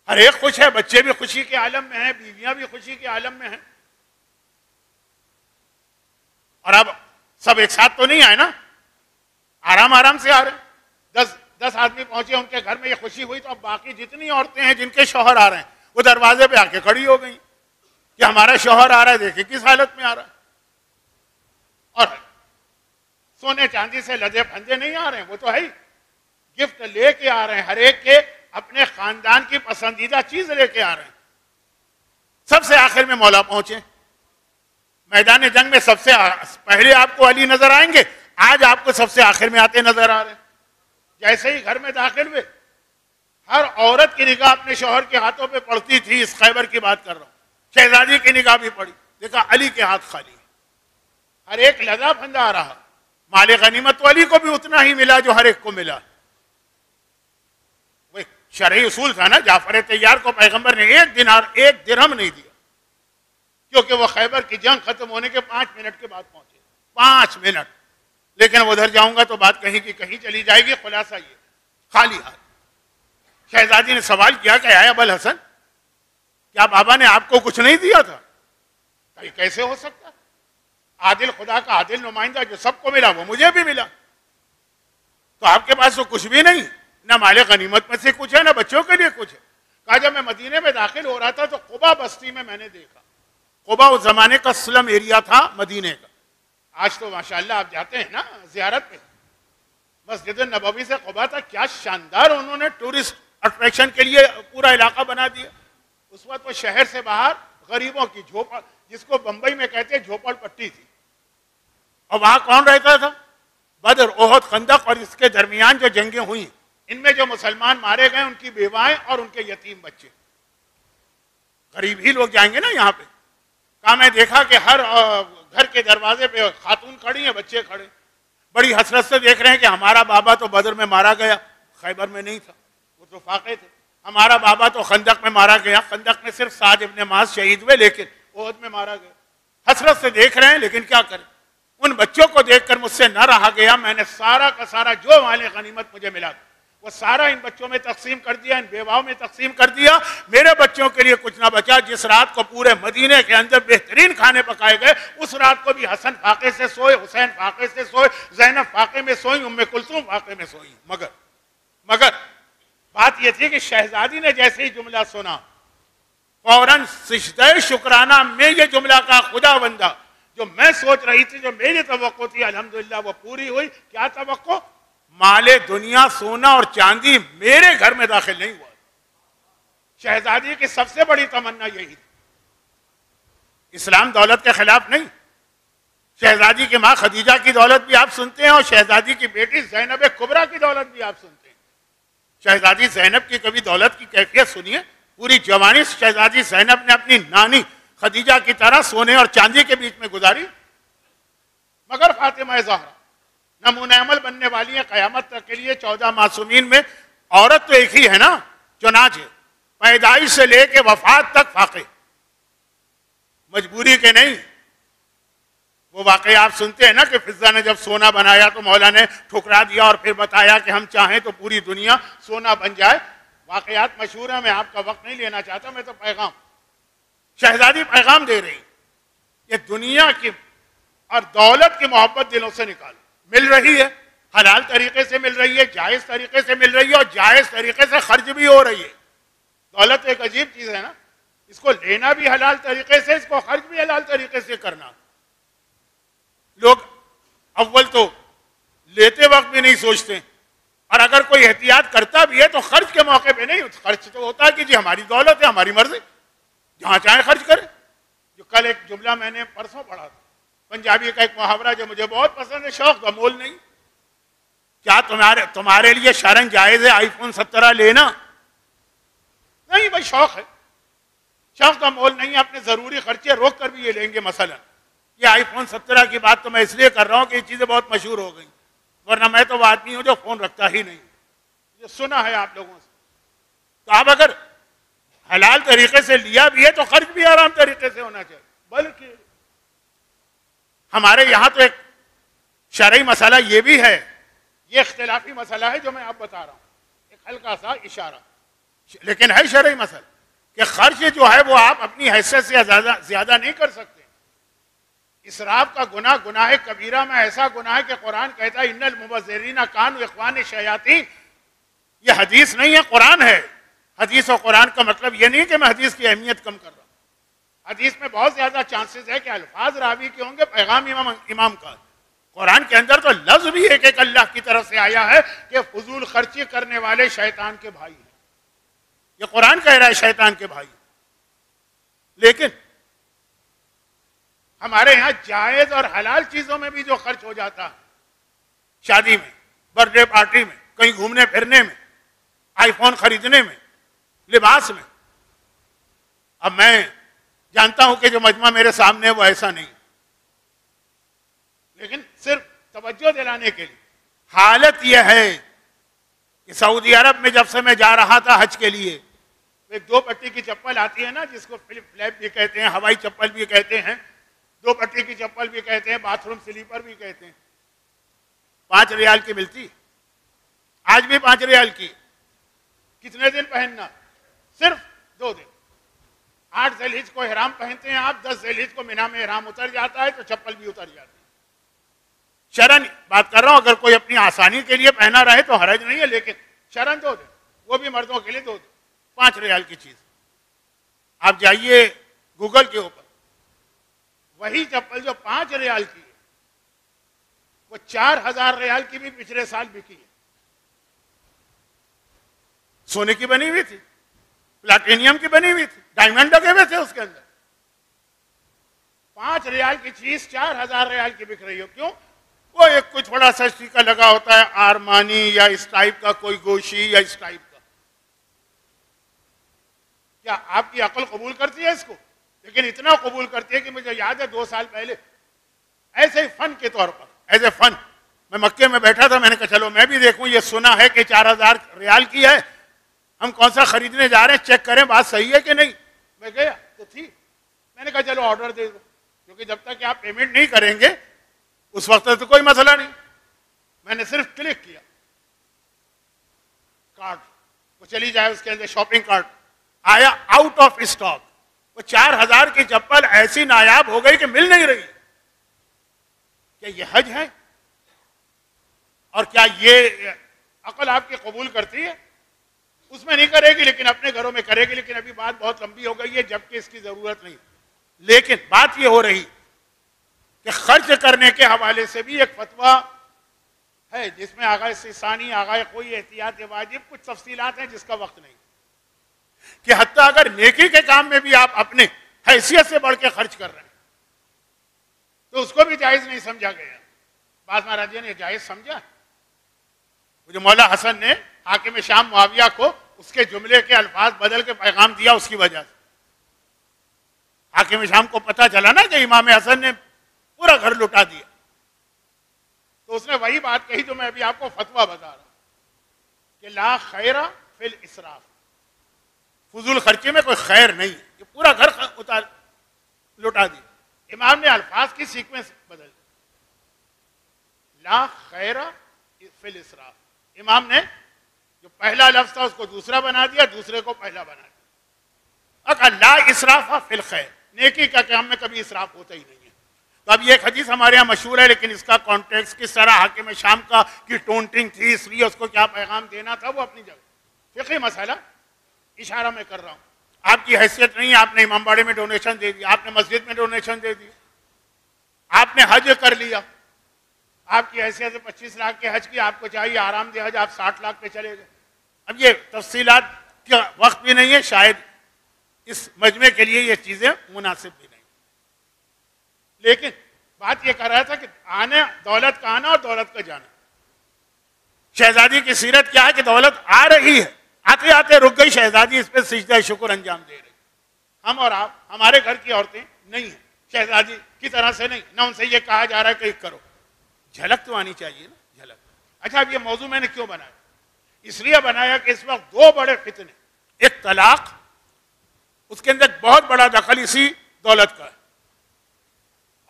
ہر ایک خوش ہے، بچے بھی خوشی کے عالم میں ہیں، بیویاں بھی خوشی کے عالم میں ہیں۔ اور اب سب ایک ساتھ تو نہیں آئے نا، آرام آرام سے آ رہے ہیں، 10 آدمی پہنچے ان کے گھر میں، یہ خوشی ہوئی، تو اب باقی جتنی عورتیں ہیں جن کے شوہر آ رہے ہیں وہ دروازے پہ آ کے کھڑی ہو گئی کہ ہمارا شوہر آ رہا ہے، دیکھیں کس حالت میں آ رہا ہے۔ اور سونے چاندی سے لدے پھندے نہیں آ رہے ہیں، وہ تو ہے ہی، گفٹ لے کے آ رہے ہیں، ہر ایک کے اپنے خاندان کی پسندیدہ چیز لے کے آ رہے ہیں۔ سب سے آخر میں مولا پہنچے، میدان جنگ میں سب سے پہلے آپ کو علی نظر آئیں گے، آج آپ کو سب سے آخر میں آتے نظر آ رہے ہیں۔ جیسے ہی گھر میں داخل ہوئے، ہر عورت کی نگاہ اپنے شوہر کے ہاتھوں پہ پڑتی تھی، اس خیبر کی بات کر رہا ہوں، شہزادی کی نگاہ بھی پڑی، دیکھا علی کے ہاتھ خالی، ہر ایک لدا پھندا آ رہا، مال غنیمت تو علی کو بھی اتنا ہی ملا جو ہر ایک کو ملا۔ وہ شرعی اصول تھا نا، جعفر طیار کو پیغمبر نے ایک درہم نہیں دیا، کیونکہ وہ خیبر کی جنگ ختم ہونے کے 5 منٹ کے بعد پہنچے، 5 منٹ، لیکن ادھر جاؤں گا تو بات کہیں کی کہیں چلی جائے گی، خلاصہ یہ خالی ہاتھ۔ شہزادی نے سوال کیا کہ اے ابو الحسن، کیا بابا نے آپ کو کچھ نہیں دیا تھا؟ یہ کیسے ہو سکتا؟ عادل خدا کا عادل نمائندہ، جو سب کو ملا وہ مجھے بھی ملا، تو آپ کے پاس تو کچھ بھی نہیں، نہ مال غنیمت میں سے کچھ ہے، نہ بچوں کے لیے کچھ ہے۔ کہا جب میں مدینے میں داخل ہو رہا تھا تو قبا بستی میں نے دیکھا، قبا اس زمانے کا سلم ایریا تھا مدینے کا، آج تو ماشاءاللہ آپ جاتے ہیں نا زیارت پہ، مسجد النبوی سے قبا تک کیا شاندار انہوں نے ٹورسٹ اٹریکشن کے لیے پورا علاقہ بنا دیا۔ اس وقت وہ شہر سے باہر غریبوں کی جھوپڑ، جس کو بمبئی میں کہتے ہیں جھوپڑ پٹی تھی، اور وہاں کون رہتا تھا؟ بدر، احد، خندق اور اس کے درمیان جو جنگیں ہوئیں، ان میں جو مسلمان مارے گئے ان کی بیوائیں اور ان کے یتیم بچے، غریب ہی لوگ جائیں گے نا یہاں پہ۔ کہا میں دیکھا کہ ہر گھر کے دروازے پہ خاتون کھڑی ہیں، بچے کھڑے، بڑی حسرت سے دیکھ رہے ہیں کہ ہمارا بابا تو بدر میں مارا گیا، خیبر میں نہیں تھا، وہ تو فاقے تھے، ہمارا بابا تو خندق میں مارا گیا، خندق میں صرف سعد ابن معاذ شہید ہوئے، لیکن احد میں مارا گیا۔ حسرت سے دیکھ رہے ہیں، لیکن کیا کریں، ان بچوں کو دیکھ کر مجھ سے نہ رہا گیا، میں نے سارا کا سارا جو مال غنیمت مجھے ملا وہ سارا ان بچوں میں تقسیم کر دیا، ان بیواؤں میں تقسیم کر دیا، میرے بچوں کے لیے کچھ نہ بچا۔ جس رات کو پورے مدینے کے اندر بہترین کھانے پکائے گئے، اس رات کو بھی حسن فاقے سے سوئے، حسین فاقے سے سوئے، زینب فاقے میں سوئی، ام کلثوم فاقے میں سوئی۔ مگر بات یہ تھی کہ شہزادی نے جیسے ہی جملہ سنا، فوراً سجدہ شکرانہ میں یہ جملہ کہا، خدا بندہ جو میں سوچ رہی تھی، جو میری توقع تھی، الحمدللہ وہ پوری ہوئی۔ کیا توقع؟ مال دنیا، سونا اور چاندی میرے گھر میں داخل نہیں ہوا۔ شہزادی کی سب سے بڑی تمنا یہی تھی۔ اسلام دولت کے خلاف نہیں، شہزادی کی ماں خدیجہ کی دولت بھی آپ سنتے ہیں، اور شہزادی کی بیٹی زینب کبریٰ کی دولت بھی آپ سنتے ہیں۔ شہزادی زینب کی کبھی دولت کی کیفیت سنیے، پوری جوانی شہزادی زینب نے اپنی نانی خدیجہ کی طرح سونے اور چاندی کے بیچ میں گزاری، مگر فاطمہ زہرا نمونہ عمل بننے والی ہیں قیامت تک کے لیے۔ 14 معصومین میں عورت تو ایک ہی ہے نا، چنانچہ پیدائش سے لے کے وفات تک فاقے، مجبوری کے نہیں۔ وہ واقعہ آپ سنتے ہیں نا کہ فضہ نے جب سونا بنایا تو مولا نے ٹھکرا دیا اور پھر بتایا کہ ہم چاہیں تو پوری دنیا سونا بن جائے۔ واقعات مشہور ہیں، میں آپ کا وقت نہیں لینا چاہتا، میں تو پیغام، شہزادی پیغام دے رہی، یہ دنیا کی اور دولت کی محبت دلوں سے نکالو، مل رہی ہے، حلال طریقے سے مل رہی ہے، جائز طریقے سے مل رہی ہے، اور جائز طریقے سے خرچ بھی ہو رہی ہے۔ دولت ایک عجیب چیز ہے نا، اس کو لینا بھی حلال طریقے سے، اس کو خرچ بھی حلال طریقے سے کرنا۔ لوگ اول تو لیتے وقت بھی نہیں سوچتے، اور اگر کوئی احتیاط کرتا بھی ہے تو خرچ کے موقع پہ نہیں، خرچ تو ہوتا ہے کہ جی ہماری دولت ہے، ہماری مرضی، جہاں چاہیں خرچ کریں۔ کل ایک جملہ میں نے پرسوں پڑھا تھا پنجابی کا ایک محاورہ جو مجھے بہت پسند ہے، شوق کا مول نہیں. کیا تمہارے لیے شرعاً جائز ہے آئی فون 17 لینا؟ نہیں بھائی، شوق ہے، شوق کا مول نہیں ہے. اپنے ضروری خرچے روک کر بھی یہ لیں گے. مثلا یہ آئی فون 17 کی بات تو میں اس لیے کر رہا ہوں کہ یہ چیزیں بہت مشہور ہو گئی، ورنہ میں تو وہ آدمی ہوں جو فون رکھتا ہی نہیں. یہ سنا ہے آپ لوگوں سے. تو آپ اگر حلال طریقے سے لیا بھی ہے تو خرچ بھی آرام طریقے سے ہونا چاہیے. بلکہ ہمارے یہاں تو ایک شرعی مسئلہ یہ بھی ہے، یہ اختلافی مسئلہ ہے جو میں آپ بتا رہا ہوں، ایک ہلکا سا اشارہ، لیکن ہے شرعی مسئلہ کہ خرچ جو ہے وہ آپ اپنی حیثیت سے زیادہ نہیں کر سکتے. اسراف کا گناہ گناہ کبیرہ میں ایسا گناہ ہے کہ قرآن کہتا ہے ان المبذرین کانوا اخوان الشیاطین. یہ حدیث نہیں ہے، قرآن ہے. حدیث اور قرآن کا مطلب یہ نہیں کہ میں حدیث کی اہمیت کم کر رہا ہوں. حدیث میں بہت زیادہ چانسز ہے کہ الفاظ راوی کے ہوں گے، پیغام امام کا. قرآن کے اندر تو لفظ بھی ایک اللہ کی طرف سے آیا ہے کہ فضول خرچی کرنے والے شیطان کے بھائی ہیں. یہ قرآن کہہ رہا ہے شیطان کے بھائی. لیکن ہمارے یہاں جائز اور حلال چیزوں میں بھی جو خرچ ہو جاتا ہے، شادی میں، برتھ ڈے پارٹی میں، کہیں گھومنے پھرنے میں، آئی فون خریدنے میں، لباس میں. اب میں جانتا ہوں کہ جو مجمع میرے سامنے ہے وہ ایسا نہیں، لیکن صرف توجہ دلانے کے لیے حالت یہ ہے کہ سعودی عرب میں جب سے میں جا رہا تھا حج کے لیے، ایک 2 پٹی کی چپل آتی ہے نا جس کو فلپ فلیپ بھی کہتے ہیں، ہوائی چپل بھی کہتے ہیں، 2 پٹی کی چپل بھی کہتے ہیں، باتھ روم سلیپر بھی کہتے ہیں. 5 ریال کی ملتی، آج بھی 5 ریال کی. کتنے دن پہننا؟ صرف 2 دن. 8 ذی الحجہ کو احرام پہنتے ہیں آپ، 10 ذی الحجہ کو مینا میں احرام اتر جاتا ہے تو چپل بھی اتر جاتی ہے. شرعن بات کر رہا ہوں، اگر کوئی اپنی آسانی کے لیے پہنا رہے تو حرج نہیں ہے، لیکن شرعن 2 دن، وہ بھی مردوں کے لیے 2 دن. 5 ریال کی چیز. آپ جائیے گوگل کے اوپر، وہی چپل جو 5 ریال کی ہے وہ 4000 ریال کی بھی پچھلے سال بکی ہے. سونے کی بنی ہوئی تھی، پلاٹینیم کی بنی ہوئی تھی، ڈائمنڈ لگے ہوئے تھے اس کے اندر. 5 ریال کی چیز 4000 ریال کی بک رہی ہو. کیوں؟ وہ ایک کوئی تھوڑا سا اسٹیکر لگا ہوتا ہے، آرمانی یا اس ٹائپ کا، کوئی گوشی یا اس ٹائپ کا. کیا آپ کی عقل قبول کرتی ہے اس کو؟ لیکن اتنا قبول کرتی ہے کہ مجھے یاد ہے 2 سال پہلے ایسے ہی فن کے طور پر، ایز اے فن، میں مکے میں بیٹھا تھا. میں نے کہا چلو میں بھی دیکھوں، یہ سنا ہے کہ 4000 ریال کی ہے، ہم کون سا خریدنے جا رہے ہیں، چیک کریں بات صحیح ہے کہ نہیں. میں گیا تو تھی. میں نے کہا چلو آرڈر دے دو، کیونکہ جب تک کہ آپ پیمنٹ نہیں کریں گے اس وقت تو کوئی مسئلہ نہیں. میں نے صرف کلک کیا، کارڈ وہ چلی جائے، اس کے اندر شاپنگ کارڈ آیا، آؤٹ آف اسٹاک. وہ 4000 کی چپل ایسی نایاب ہو گئی کہ مل نہیں رہی. کیا یہ حج ہے؟ اور کیا یہ عقل آپ کی قبول کرتی ہے؟ اس میں نہیں کرے گی لیکن اپنے گھروں میں کرے گی. لیکن ابھی بات بہت لمبی ہو گئی ہے جبکہ اس کی ضرورت نہیں. لیکن بات یہ ہو رہی کہ خرچ کرنے کے حوالے سے بھی ایک فتویٰ ہے جس میں آغا ثانی، آغا کوئی، احتیاط واجب، کچھ تفصیلات ہیں جس کا وقت نہیں، کہ حتیٰ اگر نیکی کے کام میں بھی آپ اپنے حیثیت سے بڑھ کے خرچ کر رہے ہیں تو اس کو بھی جائز نہیں سمجھا گیا. بعض مہاراجوں نے جائز سمجھا. جو مولا حسن نے حاکم شام معاویہ کو اس کے جملے کے الفاظ بدل کے پیغام دیا، اس کی وجہ سے حاکم شام کو پتہ چلا نا کہ امام حسن نے پورا گھر لٹا دیا، تو اس نے وہی بات کہی جو میں ابھی آپ کو فتویٰ بتا رہا ہوں کہ لا خیر فی الاسراف. فضول خرچے میں کوئی خیر نہیں، کہ پورا گھر لٹا دیا. امام نے الفاظ کی سیکوینس بدل دی. لا خیر فی الاسراف، امام نے جو پہلا لفظ تھا اس کو دوسرا بنا دیا، دوسرے کو پہلا بنا دیا. لا اسراف فی الخیر، نیکی کا کام میں کبھی اسراف ہوتا ہی نہیں ہے. تو اب یہ ایک حدیث ہمارے یہاں مشہور ہے، لیکن اس کا کانٹیکس کس طرح حاکم شام کا کی ٹونٹنگ تھی، اس لیے اس کو کیا پیغام دینا تھا، وہ اپنی جگہ فقہی مسئلہ اشارہ میں کر رہا ہوں. آپ کی حیثیت نہیں، آپ نے امام باڑے میں ڈونیشن دے دی، آپ نے مسجد میں ڈونیشن دے دی، آپ نے حج کر لیا، آپ کی حیثیت 25 لاکھ کے حج کی، آپ کو چاہیے آرام دہ حج، آپ 60 لاکھ پہ چلے گئے. اب یہ تفصیلات کا وقت بھی نہیں ہے، شاید اس مجمع کے لیے یہ چیزیں مناسب بھی نہیں. لیکن بات یہ کر رہا تھا کہ آنے دولت کا آنا اور دولت کا جانا. شہزادی کی سیرت کیا ہے کہ دولت آ رہی ہے, آتے آتے رک گئی شہزادی, اس پہ سجدہ شکر انجام دے رہی. ہم اور آپ, ہمارے گھر کی عورتیں نہیں ہیں شہزادی کی طرح سے, نہیں, نہ ان سے یہ کہا جا رہا ہے کہ کرو. جھلک تو آنی چاہیے نا, جھلک. اچھا, اب یہ موضوع میں نے کیوں بنایا؟ اس لیے بنایا کہ اس وقت دو بڑے فتنے, ایک طلاق, اس کے اندر بہت بڑا دخل اسی دولت کا ہے.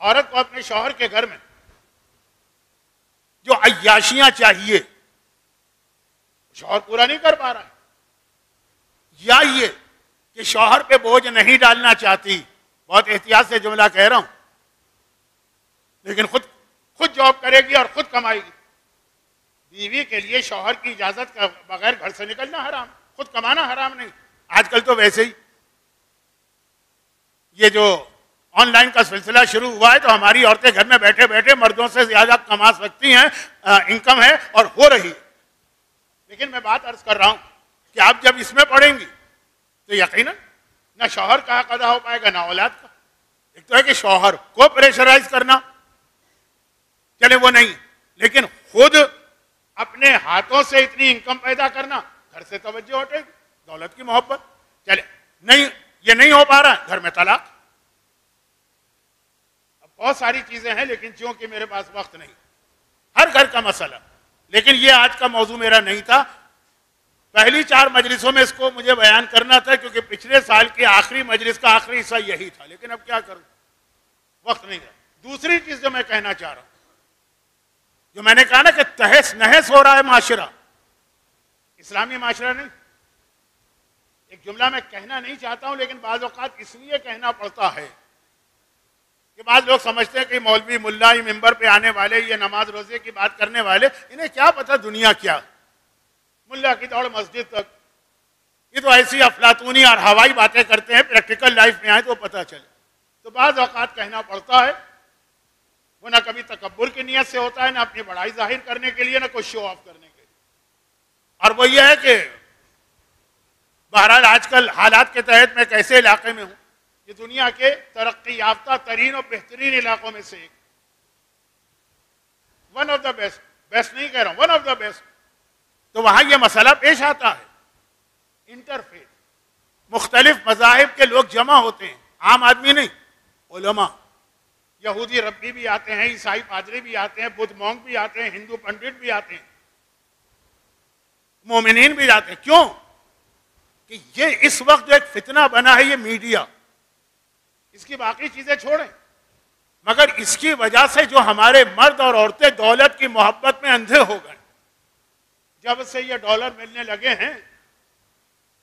عورت کو اپنے شوہر کے گھر میں جو عیاشیاں چاہیے شوہر پورا نہیں کر پا رہا ہے, یا یہ کہ شوہر پہ بوجھ نہیں ڈالنا چاہتی, بہت احتیاط سے جملہ کہہ رہا ہوں, لیکن خود جاب کرے گی اور خود کمائے گی. بیوی کے لیے شوہر کی اجازت کے بغیر گھر سے نکلنا حرام, خود کمانا حرام نہیں. آج کل تو ویسے ہی یہ جو آن لائن کا سلسلہ شروع ہوا ہے تو ہماری عورتیں گھر میں بیٹھے بیٹھے مردوں سے زیادہ کما سکتی ہیں, انکم ہے اور ہو رہی ہے. لیکن میں بات عرض کر رہا ہوں کہ آپ جب اس میں پڑیں گی تو یقیناً نہ شوہر کا حق ادا ہو پائے گا نہ اولاد کا. ایک تو ہے کہ شوہر کو پریشرائز کرنا, چلے وہ نہیں, لیکن خود اپنے ہاتھوں سے اتنی انکم پیدا کرنا, گھر سے توجہ ہٹے گی, دولت کی محبت, چلے نہیں یہ نہیں ہو پا رہا, گھر میں طلاق. اب بہت ساری چیزیں ہیں لیکن چونکہ میرے پاس وقت نہیں, ہر گھر کا مسئلہ, لیکن یہ آج کا موضوع میرا نہیں تھا. پہلی 4 مجلسوں میں اس کو مجھے بیان کرنا تھا کیونکہ پچھلے سال کی آخری مجلس کا آخری حصہ یہی تھا, لیکن اب کیا کروں, وقت نہیں ہے. دوسری چیز جو میں کہنا چاہ رہا ہوں, جو میں نے کہا نا کہ تہس نہس ہو رہا ہے معاشرہ, اسلامی معاشرہ نہیں. ایک جملہ میں کہنا نہیں چاہتا ہوں لیکن بعض اوقات اس لیے کہنا پڑتا ہے کہ بعض لوگ سمجھتے ہیں کہ مولوی ملا یہ ممبر پہ آنے والے, یہ نماز روزے کی بات کرنے والے, انہیں کیا پتہ دنیا کیا, ملا کی دوڑ مسجد تک, یہ تو ایسی افلاطونی اور ہوائی باتیں کرتے ہیں, پریکٹیکل لائف میں آئے تو پتہ چلے. تو بعض اوقات کہنا پڑتا ہے, وہ نہ کبھی تکبر کی نیت سے ہوتا ہے, نہ اپنی بڑائی ظاہر کرنے کے لیے, نہ کوئی شو آف کرنے کے لیے. اور وہ یہ ہے کہ بہرحال آج کل حالات کے تحت میں کیسے علاقے میں ہوں, یہ دنیا کے ترقی یافتہ ترین اور بہترین علاقوں میں سے ایک, one of the best, best نہیں کہہ رہا ہوں, ون آف دا بیسٹ. تو وہاں یہ مسئلہ پیش آتا ہے, انٹرفیت, مختلف مذاہب کے لوگ جمع ہوتے ہیں, عام آدمی نہیں, علماء, یہودی ربی بھی آتے ہیں, عیسائی پادری بھی آتے ہیں, بدھ مونک بھی آتے ہیں, ہندو پنڈت بھی آتے ہیں, مومنین بھی آتے ہیں. کیوں کہ یہ اس وقت جو ایک فتنہ بنا ہے یہ میڈیا, اس کی باقی چیزیں چھوڑیں, مگر اس کی وجہ سے جو ہمارے مرد اور عورتیں دولت کی محبت میں اندھے ہو گئے, جب سے یہ ڈالر ملنے لگے ہیں.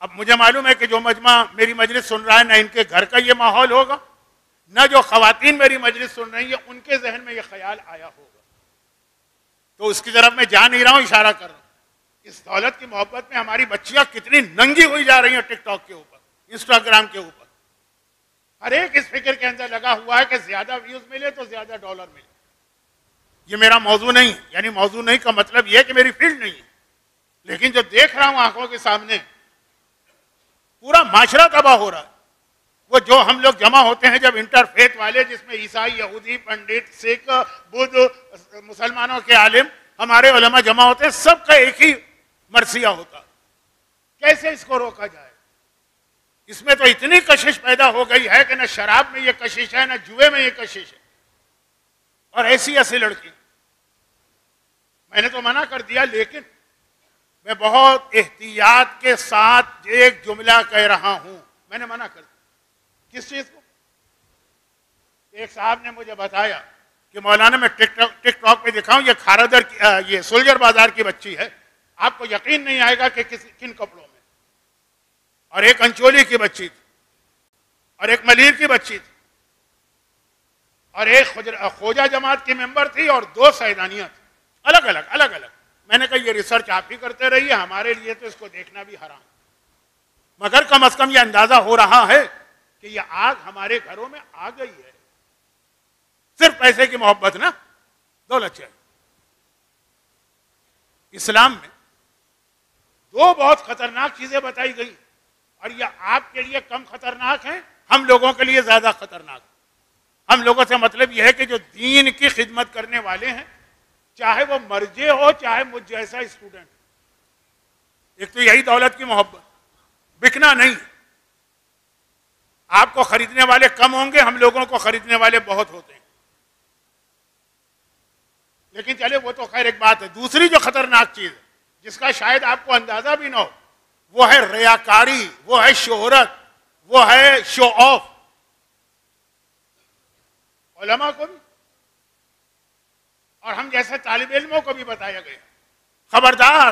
اب مجھے معلوم ہے کہ جو مجمع میری مجلس سن رہا ہے نہ ان کے گھر کا یہ ماحول ہوگا, نہ جو خواتین میری مجلس سن رہی ہیں ان کے ذہن میں یہ خیال آیا ہوگا, تو اس کی طرف میں جا نہیں رہا ہوں, اشارہ کر رہا ہوں. اس دولت کی محبت میں ہماری بچیاں کتنی ننگی ہوئی جا رہی ہیں, ٹک ٹاک کے اوپر, انسٹاگرام کے اوپر, ہر ایک اس فکر کے اندر لگا ہوا ہے کہ زیادہ ویوز ملے تو زیادہ ڈالر ملے. یہ میرا موضوع نہیں, یعنی موضوع نہیں کا مطلب یہ ہے کہ میری فیلڈ نہیں ہے, لیکن جو دیکھ رہا ہوں آنکھوں کے سامنے, پورا معاشرہ تباہ ہو رہا ہے. وہ جو ہم لوگ جمع ہوتے ہیں جب انٹرفیت والے, جس میں عیسائی, یہودی, پنڈت, سکھ, بدھ, مسلمانوں کے عالم, ہمارے علماء جمع ہوتے ہیں, سب کا ایک ہی مرثیہ ہوتا. کیسے اس کو روکا جائے؟ اس میں تو اتنی کشش پیدا ہو گئی ہے کہ نہ شراب میں یہ کشش ہے, نہ جوئے میں یہ کشش ہے, اور ایسی ایسی لڑکی. میں نے تو منع کر دیا, لیکن میں بہت احتیاط کے ساتھ ایک جملہ کہہ رہا ہوں, میں نے منع کر دیا. کس چیز کو؟ ایک صاحب نے مجھے بتایا کہ مولانا میں ٹک ٹاک پہ دکھاؤں, یہ کھارادر یہ سولجر بازار کی بچی ہے, آپ کو یقین نہیں آئے گا کہ کن کپڑوں میں, اور ایک انچولی کی بچی تھی, اور ایک ملیر کی بچی تھی, اور ایک خوجہ جماعت کی ممبر تھی, اور 2 سیدانیاں تھیں, الگ الگ. میں نے کہا یہ ریسرچ آپ ہی کرتے رہیے, ہمارے لیے تو اس کو دیکھنا بھی حرام, مگر کم از کم یہ اندازہ ہو رہا ہے کہ یہ آگ ہمارے گھروں میں آ گئی ہے. صرف پیسے کی محبت نہ, دولت چاہیے. اسلام میں 2 بہت خطرناک چیزیں بتائی گئی, اور یہ آپ کے لیے کم خطرناک ہیں, ہم لوگوں کے لیے زیادہ خطرناک. ہم لوگوں سے مطلب یہ ہے کہ جو دین کی خدمت کرنے والے ہیں، چاہے وہ مرجع ہو چاہے مجھ جیسا اسٹوڈنٹ، ایک تو یہی دولت کی محبت، بکنا نہیں. آپ کو خریدنے والے کم ہوں گے، ہم لوگوں کو خریدنے والے بہت ہوتے ہیں. لیکن چلے وہ تو خیر ایک بات ہے. دوسری جو خطرناک چیز ہے جس کا شاید آپ کو اندازہ بھی نہ ہو، وہ ہے ریاکاری، وہ ہے شہرت، وہ ہے شو آف. علماء کو بھی اور ہم جیسے طالب علموں کو بھی بتایا گیا، خبردار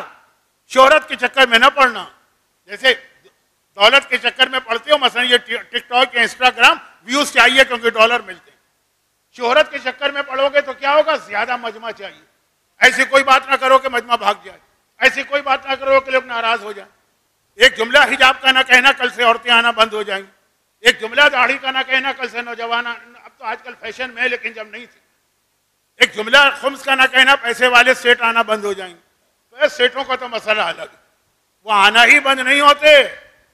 شہرت کے چکر میں نہ پڑنا. جیسے دولت کے چکر میں پڑتے ہو، مثلا یہ ٹک ٹاک یا انسٹاگرام ویوز چاہیے کیونکہ ڈالر ملتے ہیں. شہرت کے چکر میں پڑو گے تو کیا ہوگا؟ زیادہ مجمع چاہیے. ایسی کوئی بات نہ کرو کہ مجمع بھاگ جائے، ایسی کوئی بات نہ کرو کہ لوگ ناراض ہو جائیں. ایک جملہ حجاب کا نہ کہنا، کل سے عورتیں آنا بند ہو جائیں گی. ایک جملہ داڑھی کا نہ کہنا، کل سے نوجوان، اب تو آج کل فیشن میں ہے لیکن جب نہیں تھی. ایک جملہ خمس کا نہ کہنا، پیسے والے سیٹ آنا بند ہو جائیں گے. تو سیٹوں کا تو مسئلہ الگ ہے، وہ آنا ہی بند نہیں ہوتے.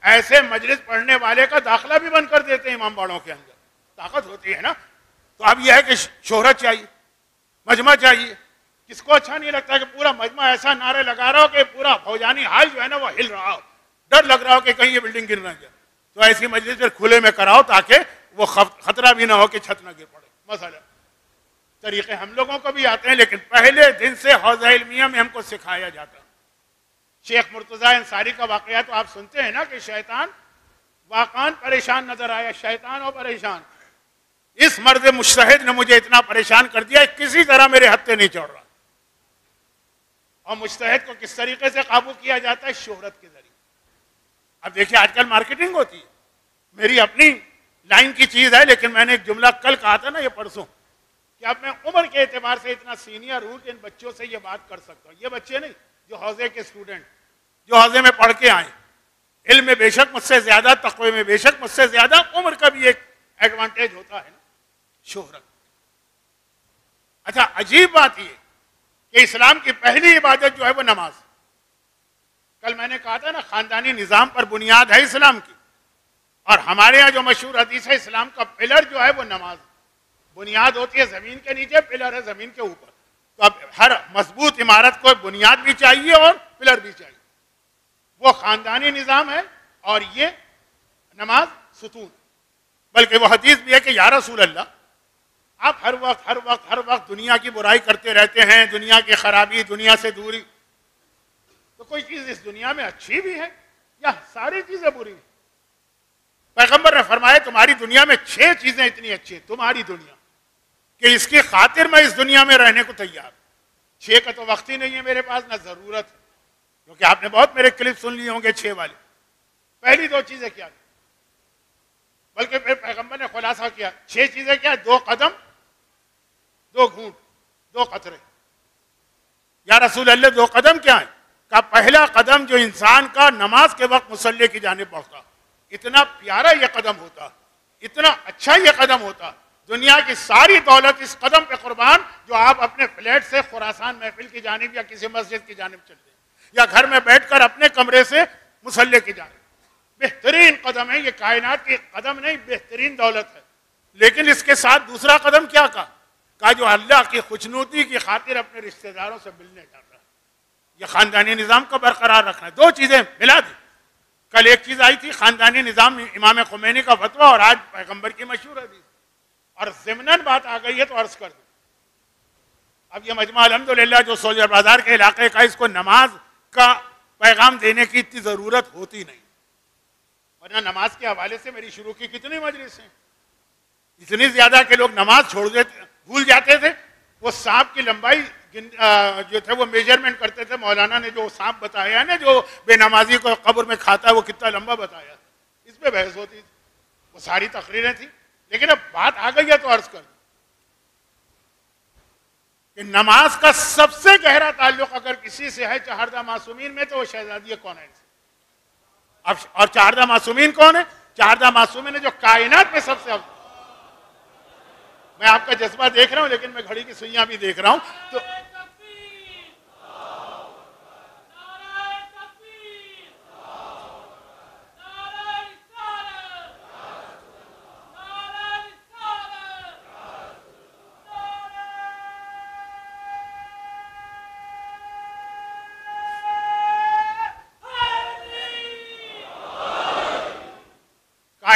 ایسے مجلس پڑھنے والے کا داخلہ بھی بند کر دیتے ہیں امام باڑوں کے اندر. طاقت ہوتی ہے نا. تو اب یہ ہے کہ شہرت چاہیے، مجمع چاہیے. کس کو اچھا نہیں لگتا کہ پورا مجمع ایسا نعرے لگا رہا ہو کہ پورا فوجانی حال جو ہے نا وہ ہل رہا ہو، ڈر لگ رہا ہو کہ کہیں یہ بلڈنگ گر نہ جائے. تو ایسی مجلس پھر کھلے میں کراؤ تاکہ وہ خطرہ بھی نہ ہو کہ چھت نہ گر پڑے. مسئلہ طریقے ہم لوگوں کو بھی آتے ہیں، لیکن پہلے دن سے حوزہ علمیہ میں ہم کو سکھایا جاتا ہے. شیخ مرتضیٰ انصاری کا واقعہ تو آپ سنتے ہیں نا کہ شیطان واقعاً پریشان نظر آیا. شیطان اور پریشان، اس مرد مجتہد نے مجھے اتنا پریشان کر دیا، کسی طرح میرے ہتھے نہیں چڑھ رہا. اور مجتہد کو کس طریقے سے قابو کیا جاتا ہے؟ شہرت کے ذریعے. اب دیکھیے آج کل مارکیٹنگ ہوتی ہے، میری اپنی لائن کی چیز ہے، لیکن میں نے ایک جملہ کل کہا تھا نا یہ پرسوں، کہ اب میں عمر کے اعتبار سے اتنا سینئر ہوں کہ ان بچوں سے یہ بات کر سکتا ہوں. یہ بچے نہیں، جو حوزے کے اسٹوڈنٹ، جو حوزے میں پڑھ کے آئے، علم میں بے شک مجھ سے زیادہ، تقوی میں بے شک مجھ سے زیادہ، عمر کا بھی ایک ایڈوانٹیج ہوتا ہے نا، شہرت. اچھا عجیب بات یہ کہ اسلام کی پہلی عبادت جو ہے وہ نماز. کل میں نے کہا تھا نا خاندانی نظام پر بنیاد ہے اسلام کی، اور ہمارے ہاں جو مشہور حدیث ہے اسلام کا پلر جو ہے وہ نماز. بنیاد ہوتی ہے زمین کے نیچے، پلر ہے زمین کے اوپر. تو اب ہر مضبوط عمارت کو بنیاد بھی چاہیے اور پلر بھی چاہیے. وہ خاندانی نظام ہے اور یہ نماز ستون. بلکہ وہ حدیث بھی ہے کہ یا رسول اللہ، آپ ہر وقت دنیا کی برائی کرتے رہتے ہیں، دنیا کی خرابی، دنیا سے دوری. تو کوئی چیز اس دنیا میں اچھی بھی ہے یا ساری چیزیں بری ہیں؟ پیغمبر نے فرمایا تمہاری دنیا میں 6 چیزیں اتنی اچھی ہیں، تمہاری دنیا، کہ اس کی خاطر میں اس دنیا میں رہنے کو تیار. 6 کا تو وقت ہی نہیں ہے میرے پاس، نہ ضرورت ہے، کیونکہ آپ نے بہت میرے کلپ سن لیے ہوں گے 6 والے. پہلی 2 چیزیں کیا ہیں؟ بلکہ پھر پیغمبر نے خلاصہ کیا 6 چیزیں کیا؟ 2 قدم، 2 گھونٹ، 2 قطرے. یا رسول اللہ 2 قدم کیا ہیں؟ کہ پہلا قدم جو انسان کا نماز کے وقت مصلی کی جانب بڑھتا، اتنا پیارا یہ قدم ہوتا، اتنا اچھا یہ قدم ہوتا. دنیا کی ساری دولت اس قدم پہ قربان جو آپ اپنے فلیٹ سے خراسان محفل کی جانب یا کسی مسجد کی جانب چل دیں، یا گھر میں بیٹھ کر اپنے کمرے سے مصلی کی جانب. بہترین قدم ہے یہ، کائنات کی قدم نہیں، بہترین دولت ہے. لیکن اس کے ساتھ دوسرا قدم کیا کہا جو اللہ کی خوشنودی کی خاطر اپنے رشتہ داروں سے ملنے جاتا ہے. یہ خاندانی نظام کو برقرار رکھنا ہے. 2 چیزیں ملا دی. کل ایک چیز آئی تھی خاندانی نظام، امام خمینی کا فتویٰ، اور آج پیغمبر کی مشہور حدیث. اور ضمناً بات آ گئی ہے تو عرض کر دوں. اب یہ مجمع الحمدللہ جو سولجر بازار کے علاقے کا، اس کو نماز کا پیغام دینے کی اتنی ضرورت ہوتی نہیں، ورنہ نماز کے حوالے سے میری شروع کی کتنی مجلس ہیں، اتنی زیادہ کہ لوگ نماز چھوڑ دیتے، بھول جاتے تھے. وہ سانپ کی لمبائی جو تھے وہ میجرمنٹ کرتے تھے. مولانا نے جو سانپ بتایا ہے نا، جو بے نمازی کو قبر میں کھاتا ہے، وہ کتنا لمبا بتایا، اس پہ بحث ہوتی تھی. وہ ساری تقریریں تھیں. لیکن اب بات آ گئی ہے تو عرض کر دوں کہ نماز کا سب سے گہرا تعلق اگر کسی سے ہے 4 معصومین میں، تو وہ شہزادی کونین سے. اور 4 معصومین کون ہیں؟ 4 معصومین جو کائنات میں سب سے افضل. میں آپ کا جذبہ دیکھ رہا ہوں، لیکن میں گھڑی کی سوئیاں بھی دیکھ رہا ہوں. تو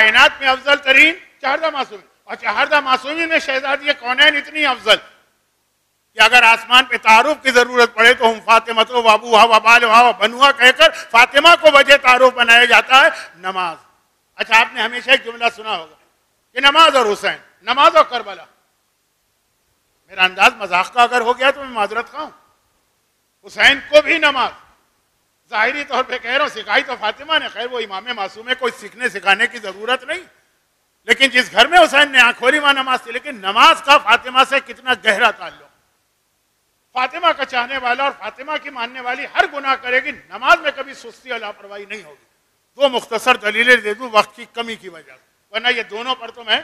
کائنات میں افضل ترین چہردہ معصومین، اور چہردہ معصومین میں شہزادی کونین اتنی افضل کہ اگر آسمان پہ تعارف کی ضرورت پڑے تو ہم فاطمہ تو وابوہا وبالہا وبنوہا کہہ کر فاطمہ کو وجہ تعارف بنایا جاتا ہے نماز۔ اچھا آپ نے ہمیشہ ایک جملہ سنا ہوگا کہ نماز اور حسین، نماز اور کربلا۔ میرا انداز مذاق کا اگر ہو گیا تو میں معذرت خواہ ہوں۔ حسین کو بھی نماز، ظاہری طور پہ کہہ رہا ہوں سکھائی تو فاطمہ نے، خیر وہ امام معصوم ہے، کوئی سیکھنے سکھانے کی ضرورت نہیں، لیکن جس گھر میں حسین نے آنکھ کھولی وہاں نماز تھی۔ لیکن نماز کا فاطمہ سے کتنا گہرا تعلق، فاطمہ کا چاہنے والا اور فاطمہ کی ماننے والی ہر گناہ کرے گی، نماز میں کبھی سستی اور لاپرواہی نہیں ہوگی۔ دو مختصر دلیلیں دے دوں وقت کی کمی کی وجہ سے، ورنہ یہ دونوں پر تو میں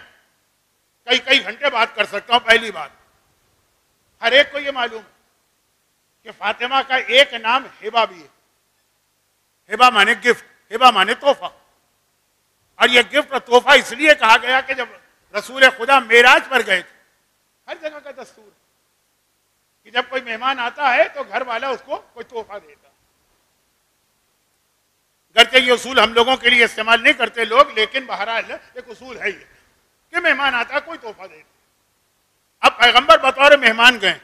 کئی گھنٹے بات کر سکتا ہوں۔ پہلی بات، ہر ایک کو یہ معلوم ہے کہ فاطمہ کا ایک نام ہبہ بھی ہے۔ ہبہ مانے گفٹ، ہبہ مانے تحفہ، اور یہ گفٹ اور تحفہ اس لیے کہا گیا کہ جب رسول خدا معراج پر گئے تھے، ہر جگہ کا دستور ہے کہ جب کوئی مہمان آتا ہے تو گھر والا اس کو کوئی تحفہ دیتا ہے۔ گرچہ یہ اصول ہم لوگوں کے لیے استعمال نہیں کرتے لوگ، لیکن بہرحال ایک اصول ہے یہ کہ مہمان آتا ہے کوئی تحفہ دیتا۔ اب پیغمبر بطور مہمان گئے،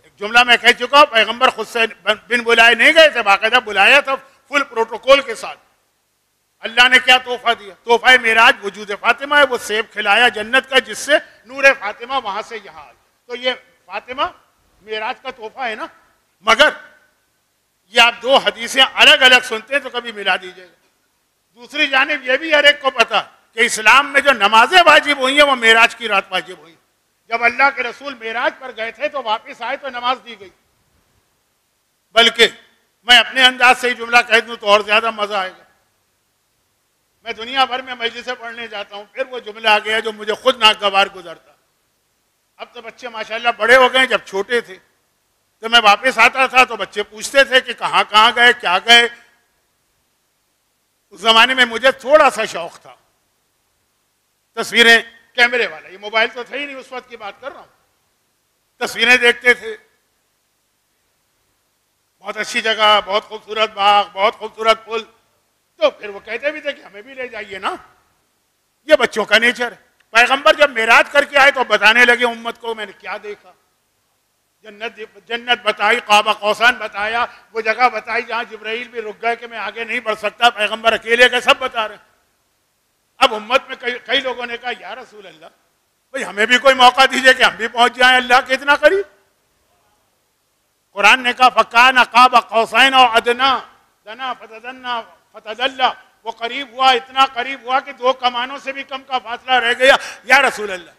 ایک جملہ میں کہہ چکا ہوں، پیغمبر خود سے بن بلائے نہیں گئے تھے، باقاعدہ بلایا تھا فل پروٹوکول کے ساتھ۔ اللہ نے کیا تحفہ دیا؟ تحفہ معراج وجود فاطمہ ہے، وہ سیب کھلایا جنت کا جس سے نور فاطمہ وہاں سے یہاں آئی۔ تو یہ فاطمہ معراج کا تحفہ ہے نا۔ مگر یہ آپ دو حدیثیں الگ الگ سنتے ہیں تو کبھی ملا دیجیے گا۔ دوسری جانب یہ بھی ہر ایک کو پتا کہ اسلام میں جو نمازیں واجب ہوئی ہیں وہ معراج کی رات واجب ہوئی۔ جب اللہ کے رسول معراج پر گئے تھے تو واپس آئے تو نماز دی گئی۔ بلکہ میں اپنے انداز سے ہی جملہ کہہ دوں تو اور زیادہ مزہ آئے گا۔ میں دنیا بھر میں مجلسیں پڑھنے جاتا ہوں، پھر وہ جملہ آ گیا جو مجھے خود ناگوار گزرتا۔ اب تو بچے ماشاءاللہ بڑے ہو گئے، جب چھوٹے تھے تو میں واپس آتا تھا تو بچے پوچھتے تھے کہ کہاں کہاں گئے، کیا گئے۔ اس زمانے میں مجھے تھوڑا سا شوق تھا تصویریں، کیمرے والا، یہ موبائل تو تھا ہی نہیں، اس وقت کی بات کر رہا ہوں۔ تصویریں دیکھتے تھے، بہت اچھی جگہ، بہت خوبصورت باغ، بہت خوبصورت پل، تو پھر وہ کہتے بھی تھے کہ ہمیں بھی لے جائیے نا۔ یہ بچوں کا نیچر ہے۔ پیغمبر جب معراج کر کے آئے تو بتانے لگے امت کو میں نے کیا دیکھا۔ جنت بتائی، قاب قوسین بتایا، وہ جگہ بتائی جہاں جبرائیل بھی رک گئے کہ میں آگے نہیں بڑھ سکتا، پیغمبر اکیلے کے سب بتا رہے ہیں۔ اب امت میں کئی لوگوں نے کہا یا رسول اللہ بھئی ہمیں بھی کوئی موقع دیجئے کہ ہم بھی پہنچ جائیں اللہ کے اتنا قریب۔ قرآن نے کہا فَكَانَ قَابَ قَوْسَيْنِ أَوْ أَدْنَىٰ دَنَا فَتَدَلَّىٰ فَتَدَلَّىٰ، وہ قریب ہوا، اتنا قریب ہوا کہ دو کمانوں سے بھی کم کا فاصلہ رہ گیا۔ یا رسول اللہ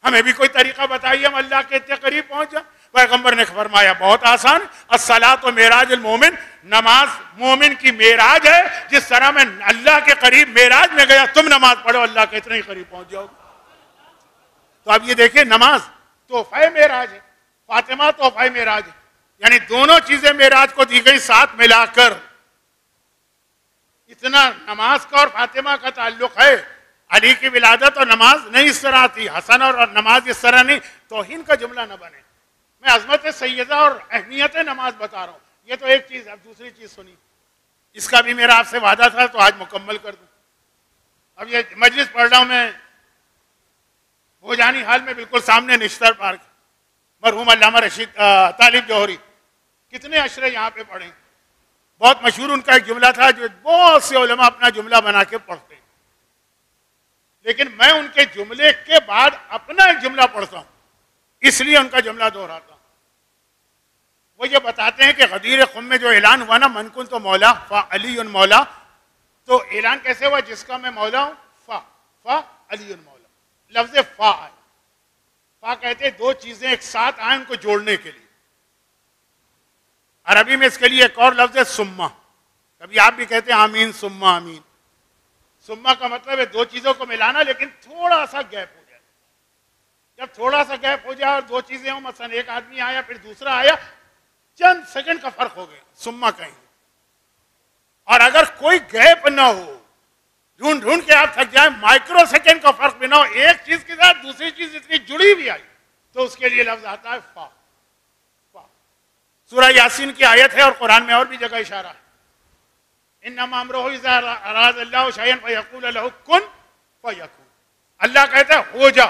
ہمیں بھی کوئی طریقہ بتائیے ہم اللہ کے اتنے قریب پہنچ جائیں۔ پیغمبر نے فرمایا بہت آسان، الصلاۃ معراج المومن، نماز مومن کی معراج ہے، جس طرح میں اللہ کے قریب معراج میں گیا تم نماز پڑھو اللہ کے اتنے ہی قریب پہنچ جاؤ گے۔ تو اب یہ دیکھیں نماز تحفہ معراج ہے، فاطمہ تحفہ معراج ہے، یعنی دونوں چیزیں معراج کو دی گئی ساتھ ملا کر۔ اتنا نماز کا اور فاطمہ کا تعلق ہے۔ علی کی ولادت اور نماز نہیں اس طرح تھی، حسن اور نماز اس طرح نہیں، توہین کا جملہ نہ بنے۔ میں عظمت سیدہ اور اہمیت نماز بتا رہا ہوں، یہ تو ایک چیز۔ اب دوسری چیز سنی، اس کا بھی میرا آپ سے وعدہ تھا تو آج مکمل کر دوں۔ اب یہ مجلس پڑھ رہا ہوں میں بھوجانی حال میں، بالکل سامنے نشتر پارک، مرحوم علامہ رشید طالب جوہری کتنے اشرے یہاں پہ پڑھے، بہت مشہور ان کا ایک جملہ تھا جو بہت سے علماء اپنا جملہ بنا کے پڑھتے ہیں، لیکن میں ان کے جملے کے بعد اپنا ایک جملہ پڑھتا ہوں، اس لیے ان کا جملہ دہراتا ہوں۔ وہ یہ بتاتے ہیں کہ غدیر خم میں جو اعلان ہوا نا من کن تو مولا فعلی مولا، تو اعلان کیسے ہوا؟ جس کا میں مولا ہوں فعلی مولا، لفظ فا ہے۔ فا کہتے ہیں دو چیزیں ایک ساتھ آئیں ان کو جوڑنے کے لیے۔ عربی میں اس کے لیے ایک اور لفظ ہے سما، کبھی آپ بھی کہتے ہیں آمین سما آمین۔ سما کا مطلب ہے دو چیزوں کو ملانا لیکن تھوڑا سا گیپ ہو جائے۔ جب تھوڑا سا گیپ ہو جائے اور دو چیزیں ہوں، مثلا ایک آدمی آیا پھر دوسرا آیا، چند سیکنڈ کا فرق ہو گیا، سما کہیں گے۔ اور اگر کوئی گیپ نہ ہو، ڈھونڈ ڈھونڈ کے آپ تھک جائیں، مائکرو سیکنڈ کا فرق بھی نہ ہو، ایک چیز کے ساتھ دوسری چیز اتنی جڑی بھی آئی، تو اس کے لیے لفظ آتا ہے فا۔ سورہ یاسین کی آیت ہے اور قرآن میں اور بھی جگہ اشارہ ہے، انما امرہ اذا اراد اللہ شیئا فیقول لہ کن فیکون. اللہ کہتا ہے ہو جا.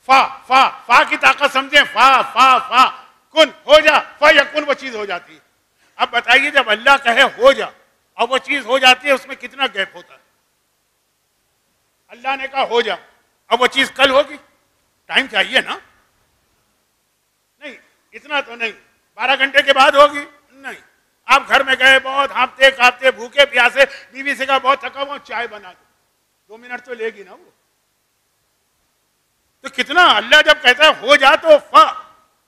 فا فا فا کی طاقت سمجھیں. فا فا فا کن ہو جا. فیکون وہ چیز ہو جاتی ہے. اب بتائیے جب اللہ کہے ہو جا اور وہ چیز ہو جاتی ہے اس میں کتنا گیپ ہوتا ہے؟ اللہ نے کہا ہو جا اب وہ چیز کل ہوگی؟ ٹائم چاہیے نا. نہیں اتنا تو نہیں. 12 گھنٹے کے بعد ہوگی؟ نہیں. آپ گھر میں گئے بہت ہانپتے کانپتے بھوکے پیاسے, بیوی سے کہا بہت تھکا ہوا چائے بنا دو, 2 منٹ تو لے گی نا وہ. تو کتنا اللہ جب کہتا ہے ہو جا تو فا,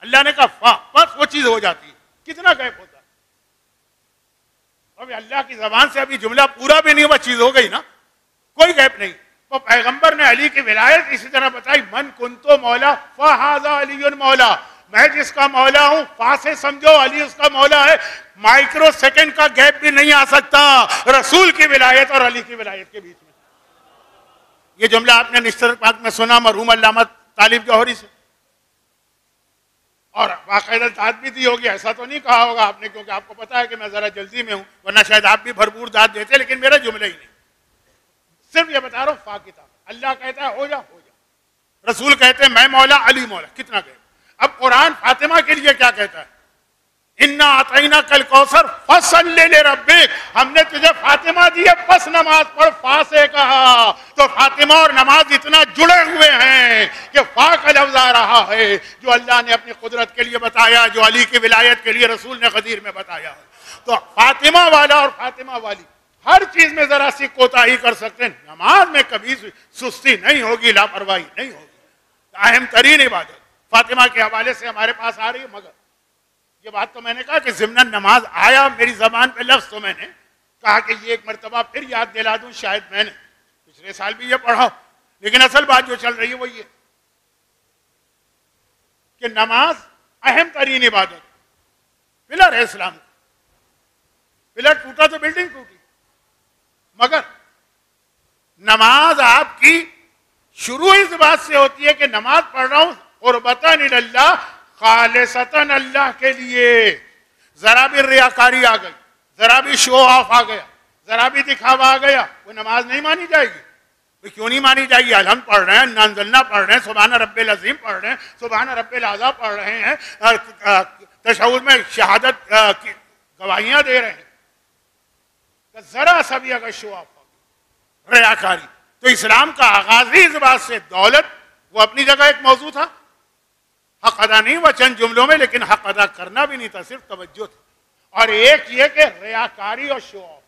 اللہ نے کہا فا بس وہ چیز ہو جاتی ہے. کتنا گیپ ہوتا ہے؟ ابھی اللہ کی زبان سے ابھی جملہ پورا بھی نہیں ہوا چیز ہو گئی نا, کوئی گیپ نہیں. تو پیغمبر نے علی کی ولایت اسی طرح بتائی. من کنتو مولا فہذا علی مولا, میں جس کا مولا ہوں فا سے سمجھو علی اس کا مولا ہے. مائکرو سیکنڈ کا گیپ بھی نہیں آ سکتا رسول کی ولایت اور علی کی ولایت کے بیچ میں. یہ جملہ آپ نے نشتر پاک میں سنا مرحوم علامہ طالب جوہری سے, اور باقاعدہ داد بھی دی ہوگی. ایسا تو نہیں کہا ہوگا آپ نے, کیونکہ آپ کو پتا ہے کہ میں ذرا جلدی میں ہوں, ورنہ شاید آپ بھی بھرپور داد دیتے, لیکن میرا جملہ ہی نہیں. صرف یہ بتا رہا ہوں فا کتاب. اللہ کہتا ہے ہو جا ہو جا, رسول کہتے ہیں میں مولا علی مولا. کتنا گئے. اب قرآن فاطمہ کے لیے کیا کہتا ہے؟ انا اعطیناک الکوثر فصل لربک, ہم نے تجھے فاطمہ دی ہے بس نماز پڑھ. فا سے کہا تو فاطمہ اور نماز اتنا جڑے ہوئے ہیں کہ فا کا لفظ آ رہا ہے جو اللہ نے اپنی قدرت کے لیے بتایا, جو علی کی ولایت کے لیے رسول نے غدیر میں بتایا. تو فاطمہ والا اور فاطمہ والی ہر چیز میں ذرا سی کوتاہی کر سکتے ہیں, نماز میں کبھی سستی نہیں ہوگی, لاپرواہی نہیں ہوگی. اہم ترین عبادت فاطمہ کے حوالے سے ہمارے پاس آ رہی ہے. مگر یہ بات تو میں نے کہا کہ ضمن نماز آیا میری زبان پہ لفظ, تو میں نے کہا کہ یہ ایک مرتبہ پھر یاد دلا دوں. شاید میں نے پچھلے سال بھی یہ پڑھا, لیکن اصل بات جو چل رہی ہے وہ یہ کہ نماز اہم ترین عبادت, پلر ہے اسلام کا. پلر ٹوٹا تو بلڈنگ ٹوٹی. مگر نماز آپ کی شروع اس بات سے ہوتی ہے کہ نماز پڑھ رہا ہوں قربتاً اللہ, خالصتاً اللہ کے لیے. ذرا بھی ریاکاری آ گئی, ذرا بھی شو آف آ گیا, ذرا بھی دکھاوا آ گیا, وہ نماز نہیں مانی جائے گی. کیوں نہیں مانی جائے گی؟ الحمد پڑھ رہے ہیں, ننزلنا پڑھ رہے ہیں, سبحان رب العظیم پڑھ رہے ہیں, سبحان رب الاعلیٰ پڑھ رہے ہیں, تشہد میں شہادت کی گواہیاں دے رہے ہیں. ذرا سا بھی اگر شو آف ہو, ریاکاری. تو اسلام کا آغاز ہی اس بات سے, دولت وہ اپنی جگہ ایک موضوع تھا, حق ادا نہیں ہوا چند جملوں میں, لیکن حق ادا کرنا بھی نہیں تھا, صرف توجہ تھی. اور ایک یہ کہ ریاکاری اور شو آف,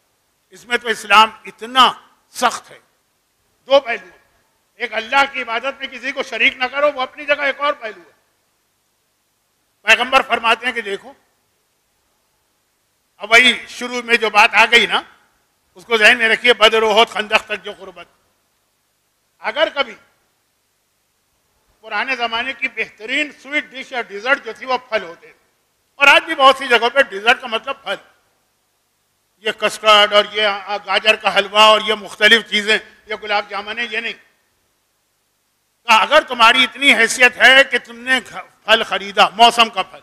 اس میں تو اسلام اتنا سخت ہے. 2 پہلو, ایک اللہ کی عبادت میں کسی کو شریک نہ کرو, وہ اپنی جگہ ایک اور پہلو ہے. پیغمبر فرماتے ہیں کہ دیکھو, اب وہی شروع میں جو بات آ گئی نا, اس کو ذہن میں رکھیے, بدر احد خندق تک جو قربت. اگر کبھی پرانے زمانے کی بہترین سویٹ ڈش یا ڈیزرٹ جو تھی وہ پھل ہوتے تھے, اور آج بھی بہت سی جگہوں پہ ڈیزرٹ کا مطلب پھل. یہ کسٹرڈ اور یہ گاجر کا حلوہ اور یہ مختلف چیزیں, یہ گلاب جامن ہے, یہ نہیں. اگر تمہاری اتنی حیثیت ہے کہ تم نے پھل خریدا, موسم کا پھل,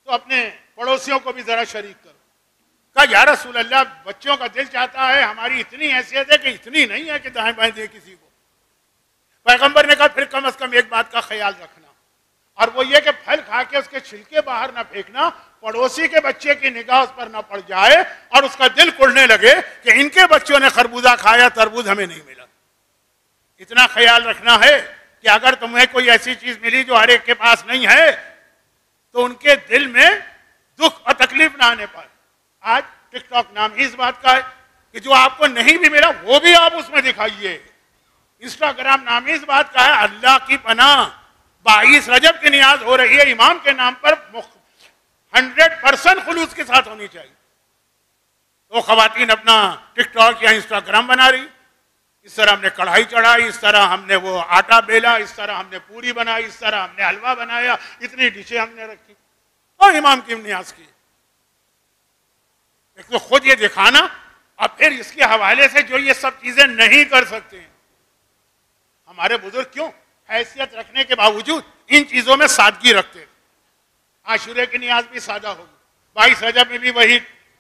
تو اپنے پڑوسیوں کو بھی ذرا شریک کرو. کہا یا رسول اللہ بچوں کا دل چاہتا ہے, ہماری اتنی حیثیت ہے کہ اتنی نہیں ہے کہ دائیں بائیں دے کسی کو. پیغمبر نے کہا پھر کم از کم ایک بات کا خیال رکھنا, اور وہ یہ کہ پھل کھا کے اس کے چھلکے باہر نہ پھینکنا, پڑوسی کے بچے کی نگاہ اس پر نہ پڑ جائے اور اس کا دل کڑنے لگے کہ ان کے بچوں نے خربوزہ کھایا, تربوز ہمیں نہیں ملا. اتنا خیال رکھنا ہے کہ اگر تمہیں کوئی ایسی چیز ملی جو ہر ایک کے پاس نہیں ہے, تو ان کے دل میں دکھ اور تکلیف نہ آنے پائے. آج ٹک ٹاک نام ہی اس بات کا ہے کہ جو آپ کو نہیں بھی ملا وہ بھی آپ اس میں دکھائیے. انسٹاگرام نام ہی اس بات کا ہے. اللہ کی پناہ 22 رجب کی نیاز ہو رہی ہے, امام کے نام پر 100% خلوص کے ساتھ ہونی چاہیے. تو خواتین اپنا ٹک ٹاک یا انسٹاگرام بنا رہی, اس طرح ہم نے کڑھائی چڑھائی, اس طرح ہم نے وہ آٹا بیلا, اس طرح ہم نے پوری بنائی, اس طرح ہم نے حلوہ بنایا, اتنی ڈشیں ہم نے رکھی, اور امام کی نیاز کی. ایک تو خود یہ دکھانا, اور پھر اس کے حوالے سے جو یہ سب چیزیں نہیں کر سکتے ہیں. ہمارے بزرگ کیوں حیثیت رکھنے کے باوجود ان چیزوں میں سادگی رکھتے ہیں. عاشورے کی نیاز بھی سادہ ہوگی, 22 رجب میں بھی وہی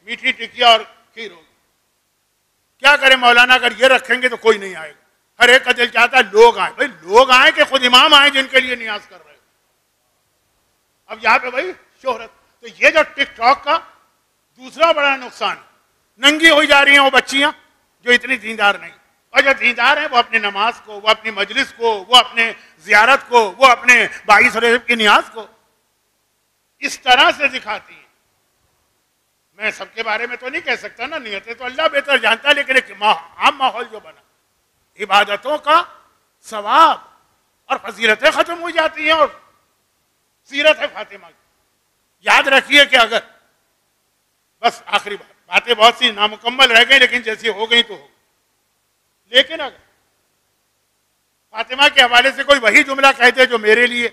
میٹھی ٹکیا اور کھیر ہوگی. کیا کریں مولانا، اگر یہ رکھیں گے تو کوئی نہیں آئے گا. ہر ایک کا دل چاہتا ہے لوگ آئیں. بھائی لوگ آئیں کہ خود امام آئیں جن کے لیے نیاز کر رہے ہیں. اب یہاں پہ بھائی شہرت. تو یہ جو ٹک ٹاک کا دوسرا بڑا نقصان، ننگی ہوئی جا رہی ہیں وہ بچیاں جو اتنی دیندار نہیں، اور جو دیندار ہیں وہ اپنی نماز کو، وہ اپنی مجلس کو، وہ اپنے زیارت کو، وہ اپنے 22 رجب کی نیاز کو اس طرح سے دکھاتی ہیں. میں سب کے بارے میں تو نہیں کہہ سکتا نا، نیتیں تو اللہ بہتر جانتا ہے، لیکن ایک عام ماحول جو بنا، عبادتوں کا ثواب اور فضیلتیں ختم ہو جاتی ہیں. اور سیرت ہے فاطمہ کی. یاد رکھیے کہ اگر بس آخری باتیں بہت سی نامکمل رہ گئی، لیکن جیسی ہو گئی تو ہو گئی. لیکن اگر فاطمہ کے حوالے سے کوئی وہی جملہ کہتے جو میرے لیے،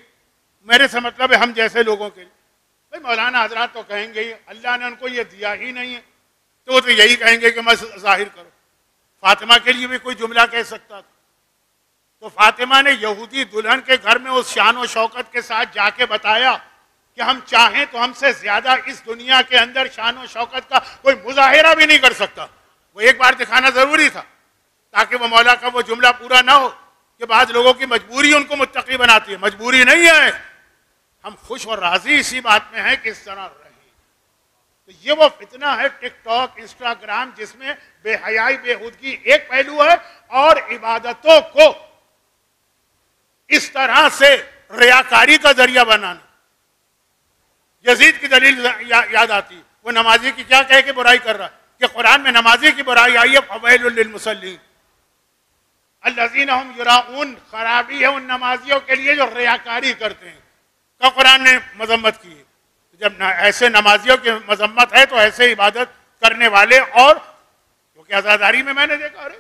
میرے سے مطلب ہے ہم جیسے لوگوں کے لیے، بھائی مولانا حضرات تو کہیں گے اللہ نے ان کو یہ دیا ہی نہیں ہے، تو وہ تو یہی کہیں گے کہ میں ظاہر کرو. فاطمہ کے لیے بھی کوئی جملہ کہہ سکتا تھا. تو فاطمہ نے یہودی دلہن کے گھر میں اس شان و شوکت کے ساتھ جا کے بتایا کہ ہم چاہیں تو ہم سے زیادہ اس دنیا کے اندر شان و شوکت کا کوئی مظاہرہ بھی نہیں کر سکتا. وہ ایک بار دکھانا ضروری تھا تاکہ وہ مولا کا وہ جملہ پورا نہ ہو کہ بعض لوگوں کی مجبوری ان کو متقی بناتی ہے. مجبوری نہیں ہے، ہم خوش اور راضی اسی بات میں ہیں کہ اس طرح رہیں. تو یہ وہ فتنہ ہے ٹک ٹاک، انسٹاگرام، جس میں بے حیائی، بے ہودگی ایک پہلو ہے، اور عبادتوں کو اس طرح سے ریاکاری کا ذریعہ بنانا. یزید کی دلیل یاد آتی، وہ نمازی کی کیا کہہ کے برائی کر رہا کہ قرآن میں نمازی کی برائی آئی ہے، فویل للمصلین الذین هم یراؤون. خرابی ہے ان نمازیوں کے لیے جو ریاکاری کرتے ہیں، کا قرآن نے مذمت کی ہے. جب ایسے نمازیوں کی مذمت ہے تو ایسے عبادت کرنے والے، اور کیونکہ عزاداری میں نے دیکھا ارے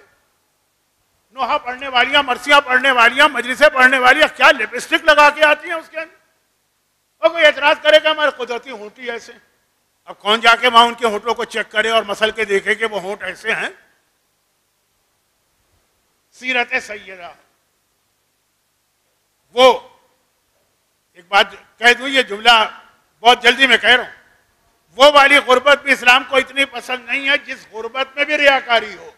نوحہ پڑھنے والیاں، مرثیہ پڑھنے والیاں، مجلسیں پڑھنے والیاں کیا لپسٹک لگا کے آتی ہیں اس کے اندر. اور کوئی اعتراض کرے گا ہمارے قدرتی ہونٹ ایسے. اب کون جا کے وہاں ان کے ہونٹوں کو چیک کرے اور مسل کے دیکھے کہ وہ ہونٹ ایسے ہیں. سیرت سیدہ. وہ ایک بات کہہ دوں، یہ جملہ بہت جلدی میں کہہ رہا ہوں، وہ والی غربت بھی اسلام کو اتنی پسند نہیں ہے جس غربت میں بھی ریاکاری ہو.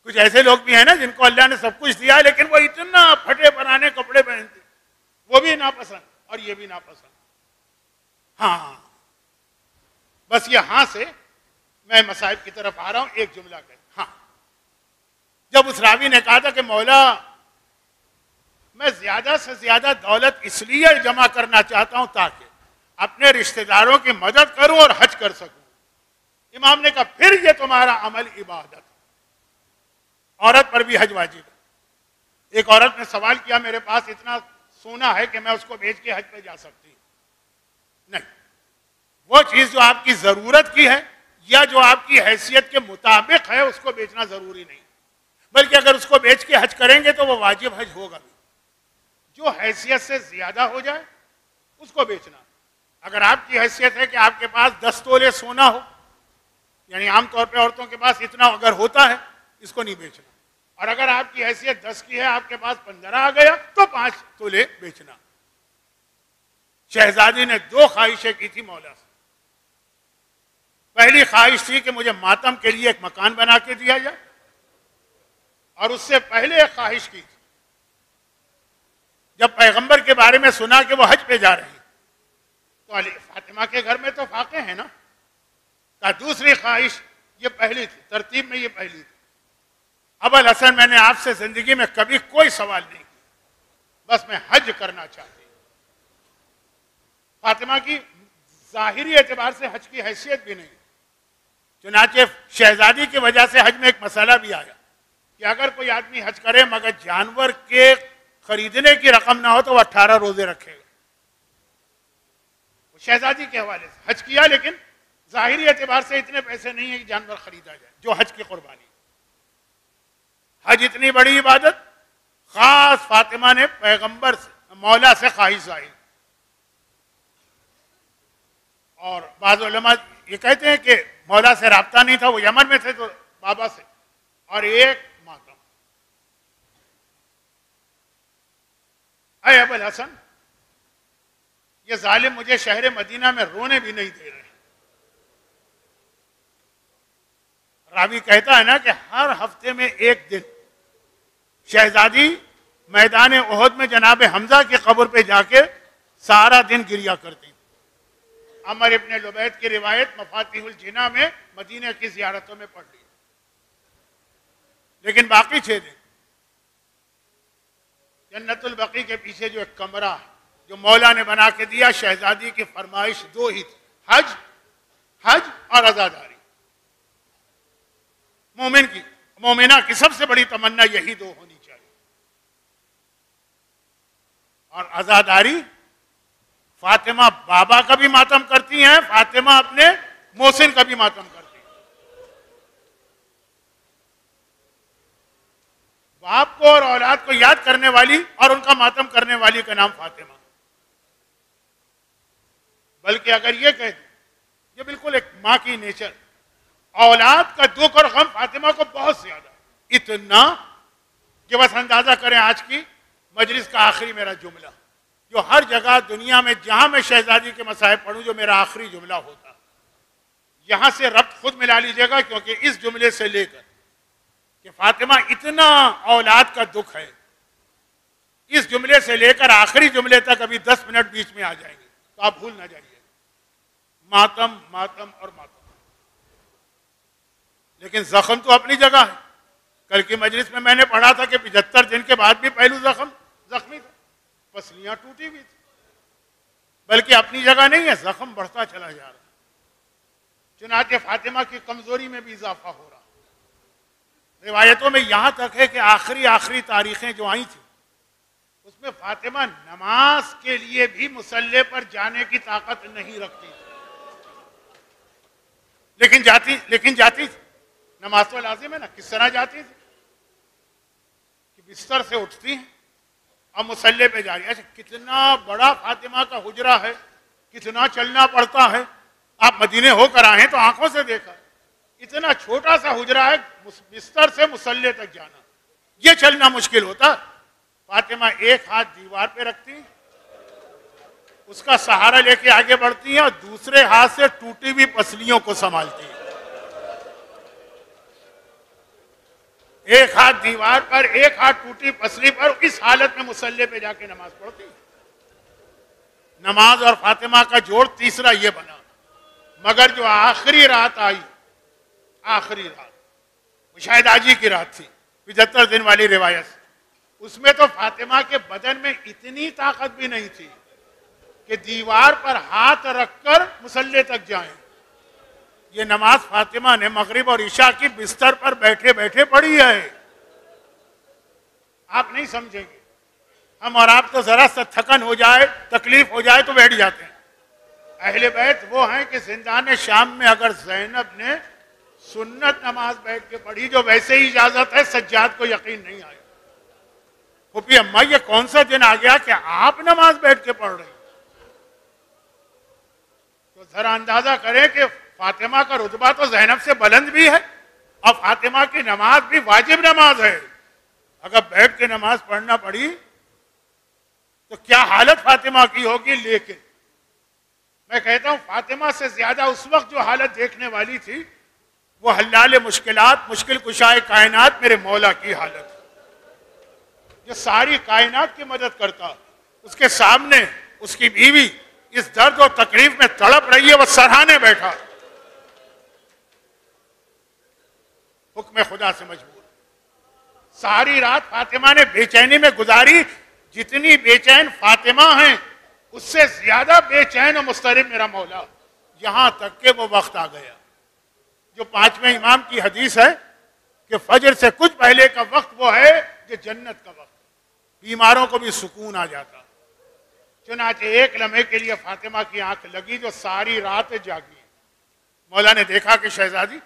کچھ ایسے لوگ بھی ہیں نا جن کو اللہ نے سب کچھ دیا ہے لیکن وہ اتنا پھٹے پرانے کپڑے پہنتے، وہ بھی ناپسند اور یہ بھی ناپسند. ہاں بس یہاں سے میں مصائب کی طرف آ رہا ہوں. ایک جملہ کہہ، ہاں جب اس راوی نے کہا تھا کہ مولا میں زیادہ سے زیادہ دولت اس لیے جمع کرنا چاہتا ہوں تاکہ اپنے رشتہ داروں کی مدد کروں اور حج کر سکوں. امام نے کہا پھر یہ تمہارا عمل عبادت. عورت پر بھی حج واجب ہے. ایک عورت نے سوال کیا میرے پاس اتنا سونا ہے کہ میں اس کو بیچ کے حج پہ جا سکتی ہوں. نہیں، وہ چیز جو آپ کی ضرورت کی ہے یا جو آپ کی حیثیت کے مطابق ہے اس کو بیچنا ضروری نہیں، بلکہ اگر اس کو بیچ کے حج کریں گے تو وہ واجب حج ہوگا بھی. جو حیثیت سے زیادہ ہو جائے اس کو بیچنا. اگر آپ کی حیثیت ہے کہ آپ کے پاس 10 تولے سونا ہو، یعنی عام طور پہ عورتوں کے پاس اتنا اگر ہوتا ہے، اس کو نہیں بیچنا. اور اگر آپ کی حیثیت 10 کی ہے، آپ کے پاس 15 آ گیا تو 5 تولے بیچنا. شہزادی نے 2 خواہشیں کی تھی مولا سے. پہلی خواہش تھی کہ مجھے ماتم کے لیے ایک مکان بنا کے دیا جائے، اور اس سے پہلے ایک خواہش کی تھی جب پیغمبر کے بارے میں سنا کہ وہ حج پہ جا رہے ہیں تو علی فاطمہ کے گھر میں تو فاقے ہیں نا. کہا دوسری خواہش، یہ پہلی تھی ترتیب میں، یہ پہلی تھی. ابوالحسن میں نے آپ سے زندگی میں کبھی کوئی سوال نہیں کیا، بس میں حج کرنا چاہتی ہوں. فاطمہ کی ظاہری اعتبار سے حج کی حیثیت بھی نہیں، چنانچہ شہزادی کی وجہ سے حج میں ایک مسئلہ بھی آیا کہ اگر کوئی آدمی حج کرے مگر جانور کے خریدنے کی رقم نہ ہو تو وہ 18 روزے رکھے گا. وہ شہزادی کے حوالے سے حج کیا، لیکن ظاہری اعتبار سے اتنے پیسے نہیں ہیں کہ جانور خریدا جائے جو حج کی قربانی. حج اتنی بڑی عبادت، خاص فاطمہ نے پیغمبر سے مولا سے خواہش ظاہر. اور بعض علماء یہ کہتے ہیں کہ مولا سے رابطہ نہیں تھا، وہ یمن میں تھے تو بابا سے. اور ایک ماتم، اے ابوالحسن یہ ظالم مجھے شہر مدینہ میں رونے بھی نہیں دے رہے. راوی کہتا ہے نا کہ ہر ہفتے میں ایک دن شہزادی میدان احد میں جناب حمزہ کی قبر پہ جا کے سارا دن گریا کرتی. عمر ابن لبید کی روایت مفاتیح الجناح میں مدینہ کی زیارتوں میں پڑھ لی. لیکن باقی 6 دن جنت البقیع کے پیچھے جو ایک کمرہ ہے جو مولا نے بنا کے دیا، شہزادی کی فرمائش 2 ہی تھی، حج اور عزاداری. مومنہ کی سب سے بڑی تمنا یہی 2 ہونی چاہیے. اور عزاداری، فاطمہ بابا کا بھی ماتم کرتی ہیں، فاطمہ اپنے محسن کا بھی ماتم کرتی ہیں. باپ کو اور اولاد کو یاد کرنے والی اور ان کا ماتم کرنے والی کا نام فاطمہ. بلکہ اگر یہ کہہ دیں، یہ بالکل ایک ماں کی نیچر، اولاد کا دکھ اور غم فاطمہ کو بہت زیادہ، اتنا کہ بس اندازہ کریں آج کی مجلس کا آخری میرا جملہ، جو ہر جگہ دنیا میں جہاں میں شہزادی کے مصائب پڑھوں جو میرا آخری جملہ ہوتا، یہاں سے ربط خود ملا لیجئے گا، کیونکہ اس جملے سے لے کر کہ فاطمہ اتنا اولاد کا دکھ ہے، اس جملے سے لے کر آخری جملے تک ابھی 10 منٹ بیچ میں آ جائیں گے، تو آپ بھول نہ جائیے. ماتم ماتم اور ماتم. لیکن زخم تو اپنی جگہ ہے. کل کی مجلس میں نے پڑھا تھا کہ 75 دن کے بعد بھی پہلو زخمی تھا، پسلیاں ٹوٹی ہوئی تھی. بلکہ اپنی جگہ نہیں ہے، زخم بڑھتا چلا جا رہا. چنانچہ فاطمہ کی کمزوری میں بھی اضافہ ہو رہا. روایتوں میں یہاں تک ہے کہ آخری تاریخیں جو آئی تھیں اس میں فاطمہ نماز کے لیے بھی مصلی پر جانے کی طاقت نہیں رکھتی تھی. لیکن جاتی تھی. نماز تو لازم ہے نا، کس طرح جاتی تھی کہ بستر سے اٹھتی ہیں اور مصلی پہ جا رہی ہے. اچھا، کتنا بڑا فاطمہ کا حجرہ ہے، کتنا چلنا پڑتا ہے. آپ مدینے ہو کر آئے ہیں تو آنکھوں سے دیکھا، اتنا چھوٹا سا حجرہ ہے، بستر سے مصلی تک جانا یہ چلنا مشکل ہوتا. فاطمہ ایک ہاتھ دیوار پہ رکھتی، اس کا سہارا لے کے آگے بڑھتی ہیں اور دوسرے ہاتھ سے ٹوٹی ہوئی پسلیوں کو سنبھالتی ہیں. ایک ہاتھ دیوار پر، ایک ہاتھ ٹوٹی پسلی پر، اس حالت میں مصلی پہ جا کے نماز پڑھتی. نماز اور فاطمہ کا جوڑ تیسرا یہ بنا. مگر جو آخری رات آئی، آخری رات وہ شاید آجی کی رات تھی، 75 دن والی روایت سے، اس میں تو فاطمہ کے بدن میں اتنی طاقت بھی نہیں تھی کہ دیوار پر ہاتھ رکھ کر مصلی تک جائیں. یہ نماز فاطمہ نے مغرب اور عشاء کی بستر پر بیٹھے بیٹھے پڑھی ہے. آپ نہیں سمجھیں گے. ہم اور آپ تو ذرا سا تھکن ہو جائے، تکلیف ہو جائے تو بیٹھ جاتے ہیں. اہل بیت وہ ہیں کہ زندان شام میں اگر زینب نے سنت نماز بیٹھ کے پڑھی جو ویسے ہی اجازت ہے، سجاد کو یقین نہیں آیا. پھوپھی اماں یہ کون سا دن آ گیا کہ آپ نماز بیٹھ کے پڑھ رہے ہیں؟ تو ذرا اندازہ کریں کہ فاطمہ کا رتبہ تو زینب سے بلند بھی ہے اور فاطمہ کی نماز بھی واجب نماز ہے. اگر بیٹھ کے نماز پڑھنا پڑی تو کیا حالت فاطمہ کی ہوگی. لیکن میں کہتا ہوں فاطمہ سے زیادہ اس وقت جو حالت دیکھنے والی تھی وہ حلال مشکلات، مشکل کشائے کائنات میرے مولا کی حالت ہے، جو ساری کائنات کی مدد کرتا. اس کے سامنے اس کی بیوی اس درد و تکلیف میں تڑپ رہی ہے، وہ سرہانے بیٹھا، حکم خدا سے مجبور. ساری رات فاطمہ نے بے چینی میں گزاری. جتنی بے چین فاطمہ ہیں اس سے زیادہ بے چین و مضطرب میرا مولا. یہاں تک کہ وہ وقت آ گیا جو 5ویں امام کی حدیث ہے کہ فجر سے کچھ پہلے کا وقت وہ ہے جو جنت کا وقت. بیماروں کو بھی سکون آ جاتا. چنانچہ ایک لمحے کے لیے فاطمہ کی آنکھ لگی جو ساری رات جاگی. مولا نے دیکھا کہ شہزادی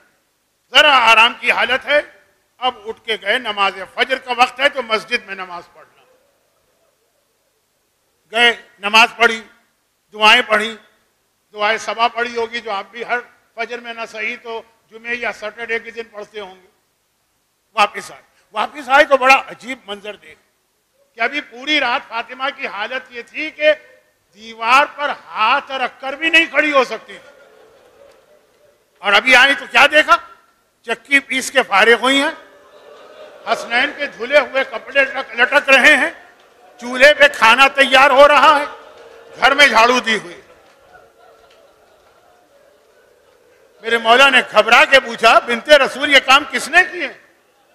ذرا آرام کی حالت ہے. اب اٹھ کے گئے. نماز فجر کا وقت ہے تو مسجد میں نماز پڑھنا. گئے، نماز پڑھی، دعائیں پڑھی. دعائیں صبا پڑھی ہوگی جو آپ بھی ہر فجر میں نہ صحیح تو جمعے یا سیٹرڈے کے دن پڑھتے ہوں گے. واپس آئے تو بڑا عجیب منظر دیکھ کہ ابھی پوری رات فاطمہ کی حالت یہ تھی کہ دیوار پر ہاتھ رکھ کر بھی نہیں کھڑی ہو سکتی تھی. اور ابھی آئی تو کیا دیکھا؟ چکی پیس کے فارغ ہوئی ہیں، حسنین کے دھلے ہوئے کپڑے لٹک رہے ہیں، چولہے پہ کھانا تیار ہو رہا ہے، گھر میں جھاڑو دی ہوئی. میرے مولا نے گھبرا کے پوچھا بنت رسول یہ کام کس نے کیے؟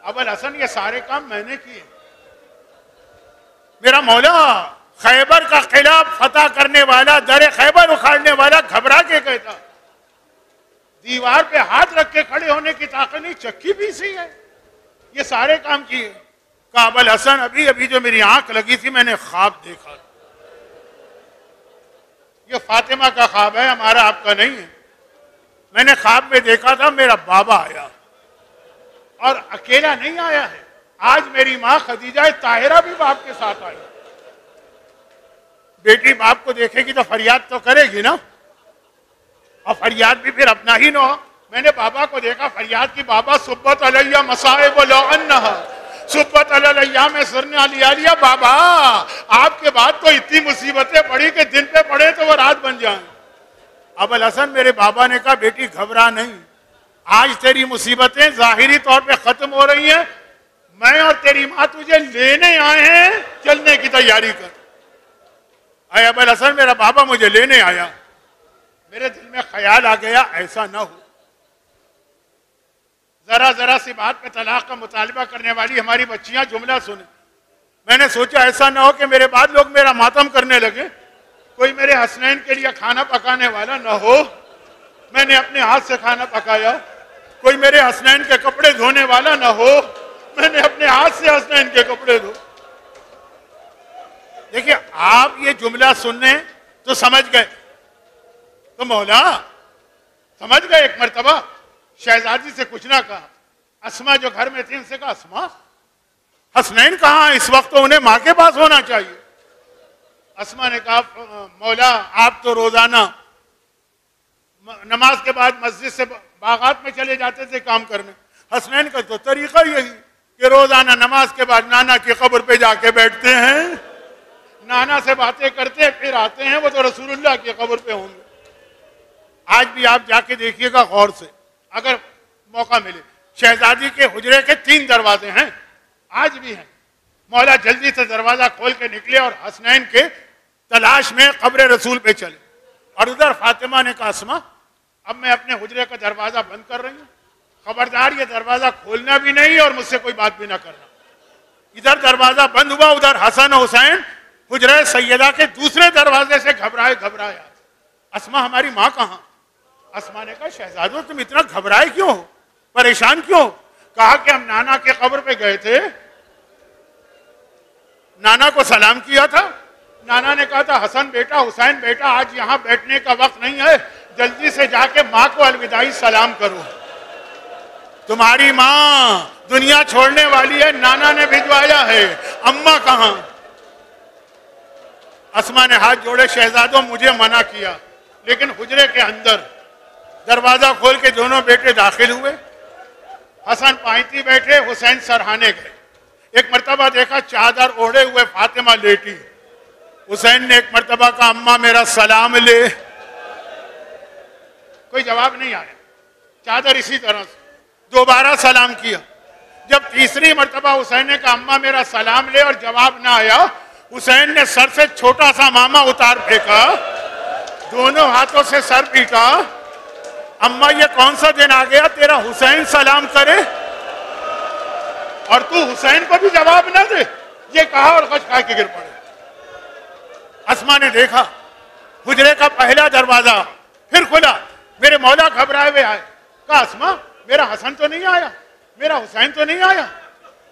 ابوالحسن یہ سارے کام میں نے کیے. میرا مولا خیبر کا قلعہ فتح کرنے والا، در خیبر اکھاڑنے والا گھبرا کے کہتا دیوار پہ ہاتھ رکھ کے کھڑے ہونے کی طاقت نہیں، چکی پیسی ہے، یہ سارے کام کیے. کہا ابوالحسن ابھی جو میری آنکھ لگی تھی میں نے خواب دیکھا، یہ فاطمہ کا خواب ہے، ہمارا آپ کا نہیں ہے. میں نے خواب میں دیکھا تھا میرا بابا آیا، اور اکیلا نہیں آیا ہے، آج میری ماں خدیجہ طاہرہ بھی باپ کے ساتھ آئی. بیٹی باپ کو دیکھے گی تو فریاد تو کرے گی نا، اور فریاد بھی پھر اپنا ہی نہ ہو. میں نے بابا کو دیکھا فریاد کی، بابا صبت علیہ مصائب لو انہا صبت علیہ میں سرنا لیا. بابا آپ کے بعد تو اتنی مصیبتیں پڑی کہ دن پہ پڑے تو وہ رات بن جائیں. ابوالحسن میرے بابا نے کہا بیٹی گھبرا نہیں، آج تیری مصیبتیں ظاہری طور پہ ختم ہو رہی ہیں، میں اور تیری ماں تجھے لینے آئے ہیں، چلنے کی تیاری کر. اے ابوالحسن میرا بابا مجھے لینے آیا. میرے دل میں خیال آ گیا ایسا نہ ہو، ذرا سی بات پہ طلاق کا مطالبہ کرنے والی ہماری بچیاں جملہ سنیں. میں نے سوچا ایسا نہ ہو کہ میرے بعد لوگ میرا ماتم کرنے لگے، کوئی میرے حسنین کے لیے کھانا پکانے والا نہ ہو. میں نے اپنے ہاتھ سے کھانا پکایا. کوئی میرے حسنین کے کپڑے دھونے والا نہ ہو، میں نے اپنے ہاتھ سے حسنین کے کپڑے دھو. دیکھیے آپ یہ جملہ سننے تو سمجھ گئے، تو مولا سمجھ گئے. ایک مرتبہ شہزادی سے کچھ نہ کہا، اسما جو گھر میں تھی ان سے کہا اسما حسنین کہاں؟ اس وقت تو انہیں ماں کے پاس ہونا چاہیے. اسما نے کہا مولا آپ تو روزانہ نماز کے بعد مسجد سے باغات میں چلے جاتے تھے کام کرنے. حسنین کا تو طریقہ یہی کہ روزانہ نماز کے بعد نانا کی قبر پہ جا کے بیٹھتے ہیں، نانا سے باتیں کرتے پھر آتے ہیں، وہ تو رسول اللہ کی قبر پہ ہوں گے. آج بھی آپ جا کے دیکھیے گا غور سے اگر موقع ملے. شہزادی کے حجرے کے 3 دروازے ہیں، آج بھی ہیں. مولا جلدی سے دروازہ کھول کے نکلے اور حسنین کے تلاش میں قبر رسول پہ چلے. اور ادھر فاطمہ نے کہا اسما اب میں اپنے حجرے کا دروازہ بند کر رہی ہوں، خبردار یہ دروازہ کھولنا بھی نہیں اور مجھ سے کوئی بات بھی نہ کرنا. ادھر دروازہ بند ہوا، ادھر حسن حسین حجرہ سیدہ کے دوسرے دروازے سے گھبرائے. اسما ہماری ماں کہاں؟ اسما نے کہا شہزادو تم اتنا گھبرائے کیوں ہو، پریشان کیوں؟ کہا کہ ہم نانا کے قبر پہ گئے تھے، نانا کو سلام کیا تھا، نانا نے کہا تھا حسن بیٹا حسین بیٹا آج یہاں بیٹھنے کا وقت نہیں ہے، جلدی سے جا کے ماں کو الوداعی سلام کرو، تمہاری ماں دنیا چھوڑنے والی ہے، نانا نے بھجوایا ہے. اماں کہاں؟ اسما نے ہاتھ جوڑے شہزادوں مجھے منع کیا، لیکن حجرے کے اندر دروازہ کھول کے دونوں بیٹے داخل ہوئے. حسن پائنتی بیٹھے، حسین سرہانے گئے. ایک مرتبہ دیکھا چادر اوڑھے ہوئے فاطمہ لیٹی. حسین نے ایک مرتبہ کہا اماں میرا سلام لے، کوئی جواب نہیں آیا. چادر اسی طرح سے دوبارہ سلام کیا. جب تیسری مرتبہ حسین نے کہا اماں میرا سلام لے اور جواب نہ آیا، حسین نے سر سے چھوٹا سا ماما اتار پھینکا، دونوں ہاتھوں سے سر پیٹا. اماں یہ کون سا دن آ گیا تیرا حسین سلام کرے اور تو حسین کو بھی جواب نہ دے؟ یہ کہا اور غش کھا کے گر پڑے. اسما نے دیکھا حجرے کا پہلا دروازہ پھر کھلا. میرے مولا گھبرائے ہوئے آئے. کہا اسما میرا حسن تو نہیں آیا، میرا حسین تو نہیں آیا.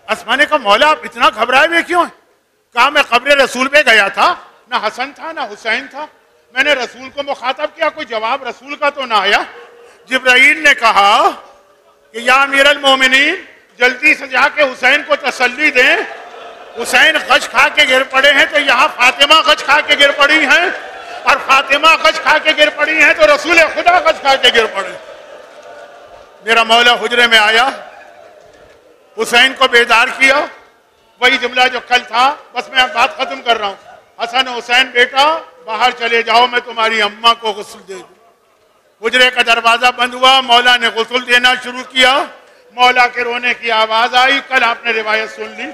اسما نے کہا مولا آپ اتنا گھبرائے ہوئے کیوں ہیں؟ کہا میں قبر رسول پہ گیا تھا، نہ حسن تھا نہ حسین تھا. میں نے رسول کو مخاطب کیا، کوئی جواب رسول کا تو نہ آیا. جبرائیل نے کہا کہ یا امیر المومنین جلدی سے جا کے حسین کو تسلی دیں، حسین غش کھا کے گر پڑے ہیں تو یہاں فاطمہ غش کھا کے گر پڑی ہیں، اور فاطمہ غش کھا کے گر پڑی ہیں تو رسول خدا غش کھا کے گر پڑے. میرا مولا حجرے میں آیا، حسین کو بیدار کیا. وہی جملہ جو کل تھا، بس میں اب بات ختم کر رہا ہوں. حسن حسین بیٹا باہر چلے جاؤ، میں تمہاری اماں کو غسل دے دوں. حجرے کا دروازہ بند ہوا، مولا نے غسل دینا شروع کیا. مولا کے رونے کی آواز آئی. کل آپ نے روایت سن لی.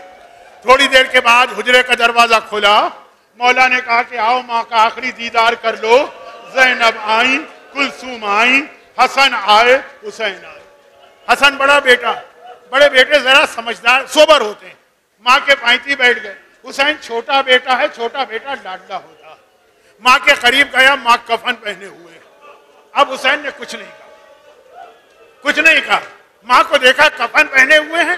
تھوڑی دیر کے بعد حجرے کا دروازہ کھلا. مولا نے کہا کہ آؤ ماں کا آخری دیدار کر لو. زینب آئیں, کلثوم آئیں, حسن آئے, حسین آئے. حسن بڑا بیٹا, بڑے بیٹے ذرا سمجھدار سوبر ہوتے ہیں. ماں کے پائنتی بیٹھ گئے. حسین چھوٹا بیٹا ہے, چھوٹا بیٹا لاڈلا ہوتا. ماں کے قریب گیا, ماں کفن پہنے ہوئے. اب حسین نے کچھ نہیں کہا, کچھ نہیں کہا. ماں کو دیکھا کفن پہنے ہوئے ہیں,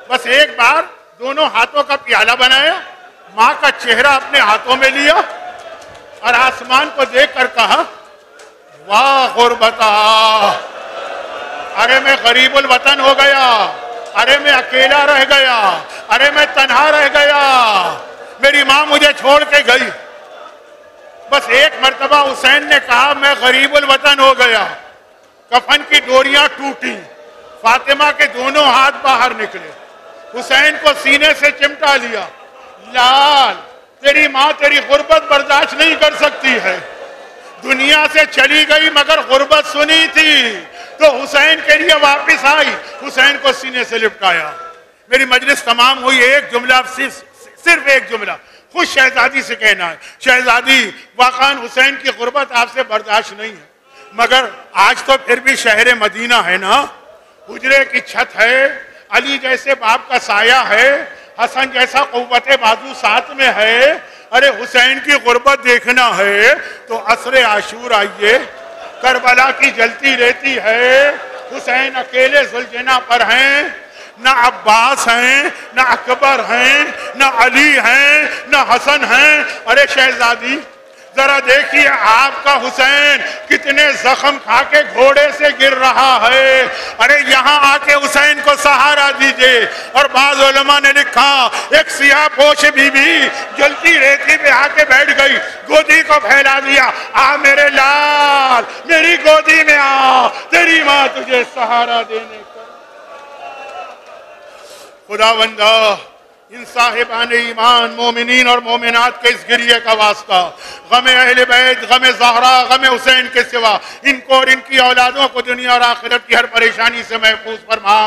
بس ایک بار دونوں ہاتھوں کا پیالہ بنایا, ماں کا چہرہ اپنے ہاتھوں میں لیا اور آسمان کو دیکھ کر کہا واہ غربتا, ارے میں غریب الوطن ہو گیا, ارے میں اکیلا رہ گیا, ارے میں تنہا رہ گیا, میری ماں مجھے چھوڑ کے گئی. بس ایک مرتبہ حسین نے کہا میں غریب الوطن ہو گیا. کفن کی ڈوریاں ٹوٹی, فاطمہ کے دونوں ہاتھ باہر نکلے, حسین کو سینے سے چمٹا لیا. لال, تیری ماں تیری غربت برداشت نہیں کر سکتی ہے, دنیا سے چلی گئی مگر غربت سنی تھی تو حسین کے لیے واپس آئی. حسین کو سینے سے لپٹایا. میری مجلس تمام ہوئی. ایک جملہ, صرف ایک جملہ خود شہزادی سے کہنا ہے. شہزادی, واقعاً حسین کی غربت آپ سے برداشت نہیں ہے, مگر آج تو پھر بھی شہر مدینہ ہے نا, حجرے کی چھت ہے, علی جیسے باپ کا سایہ ہے, حسن جیسا قوت بازو ساتھ میں ہے. ارے حسین کی غربت دیکھنا ہے تو عصر عاشور آئیے, کربلا کی جلتی رہتی ہے. حسین اکیلے ذوالجناح پر ہیں, نہ عباس ہیں, نہ اکبر ہیں, نہ علی ہیں, نہ حسن ہیں. ارے شہزادی ذرا دیکھیے آپ کا حسین کتنے زخم کھا کے گھوڑے سے گر رہا ہے. ارے یہاں آ کے حسین کو سہارا دیجئے. اور بعض علماء نے لکھا ایک سیاہ پوش بی بی جلتی ریتی پہ آ کے بیٹھ گئی, گودی کو پھیلا دیا, آ میرے لال میری گودی میں آ, تیری ماں تجھے سہارا دینے کا. خداوندہ ان صاحبان ایمان مومنین اور مومنات کے اس گریے کا واسطہ, غم اہل بیت, غم زہرا, غم حسین کے سوا ان کو اور ان کی اولادوں کو دنیا اور آخرت کی ہر پریشانی سے محفوظ فرما.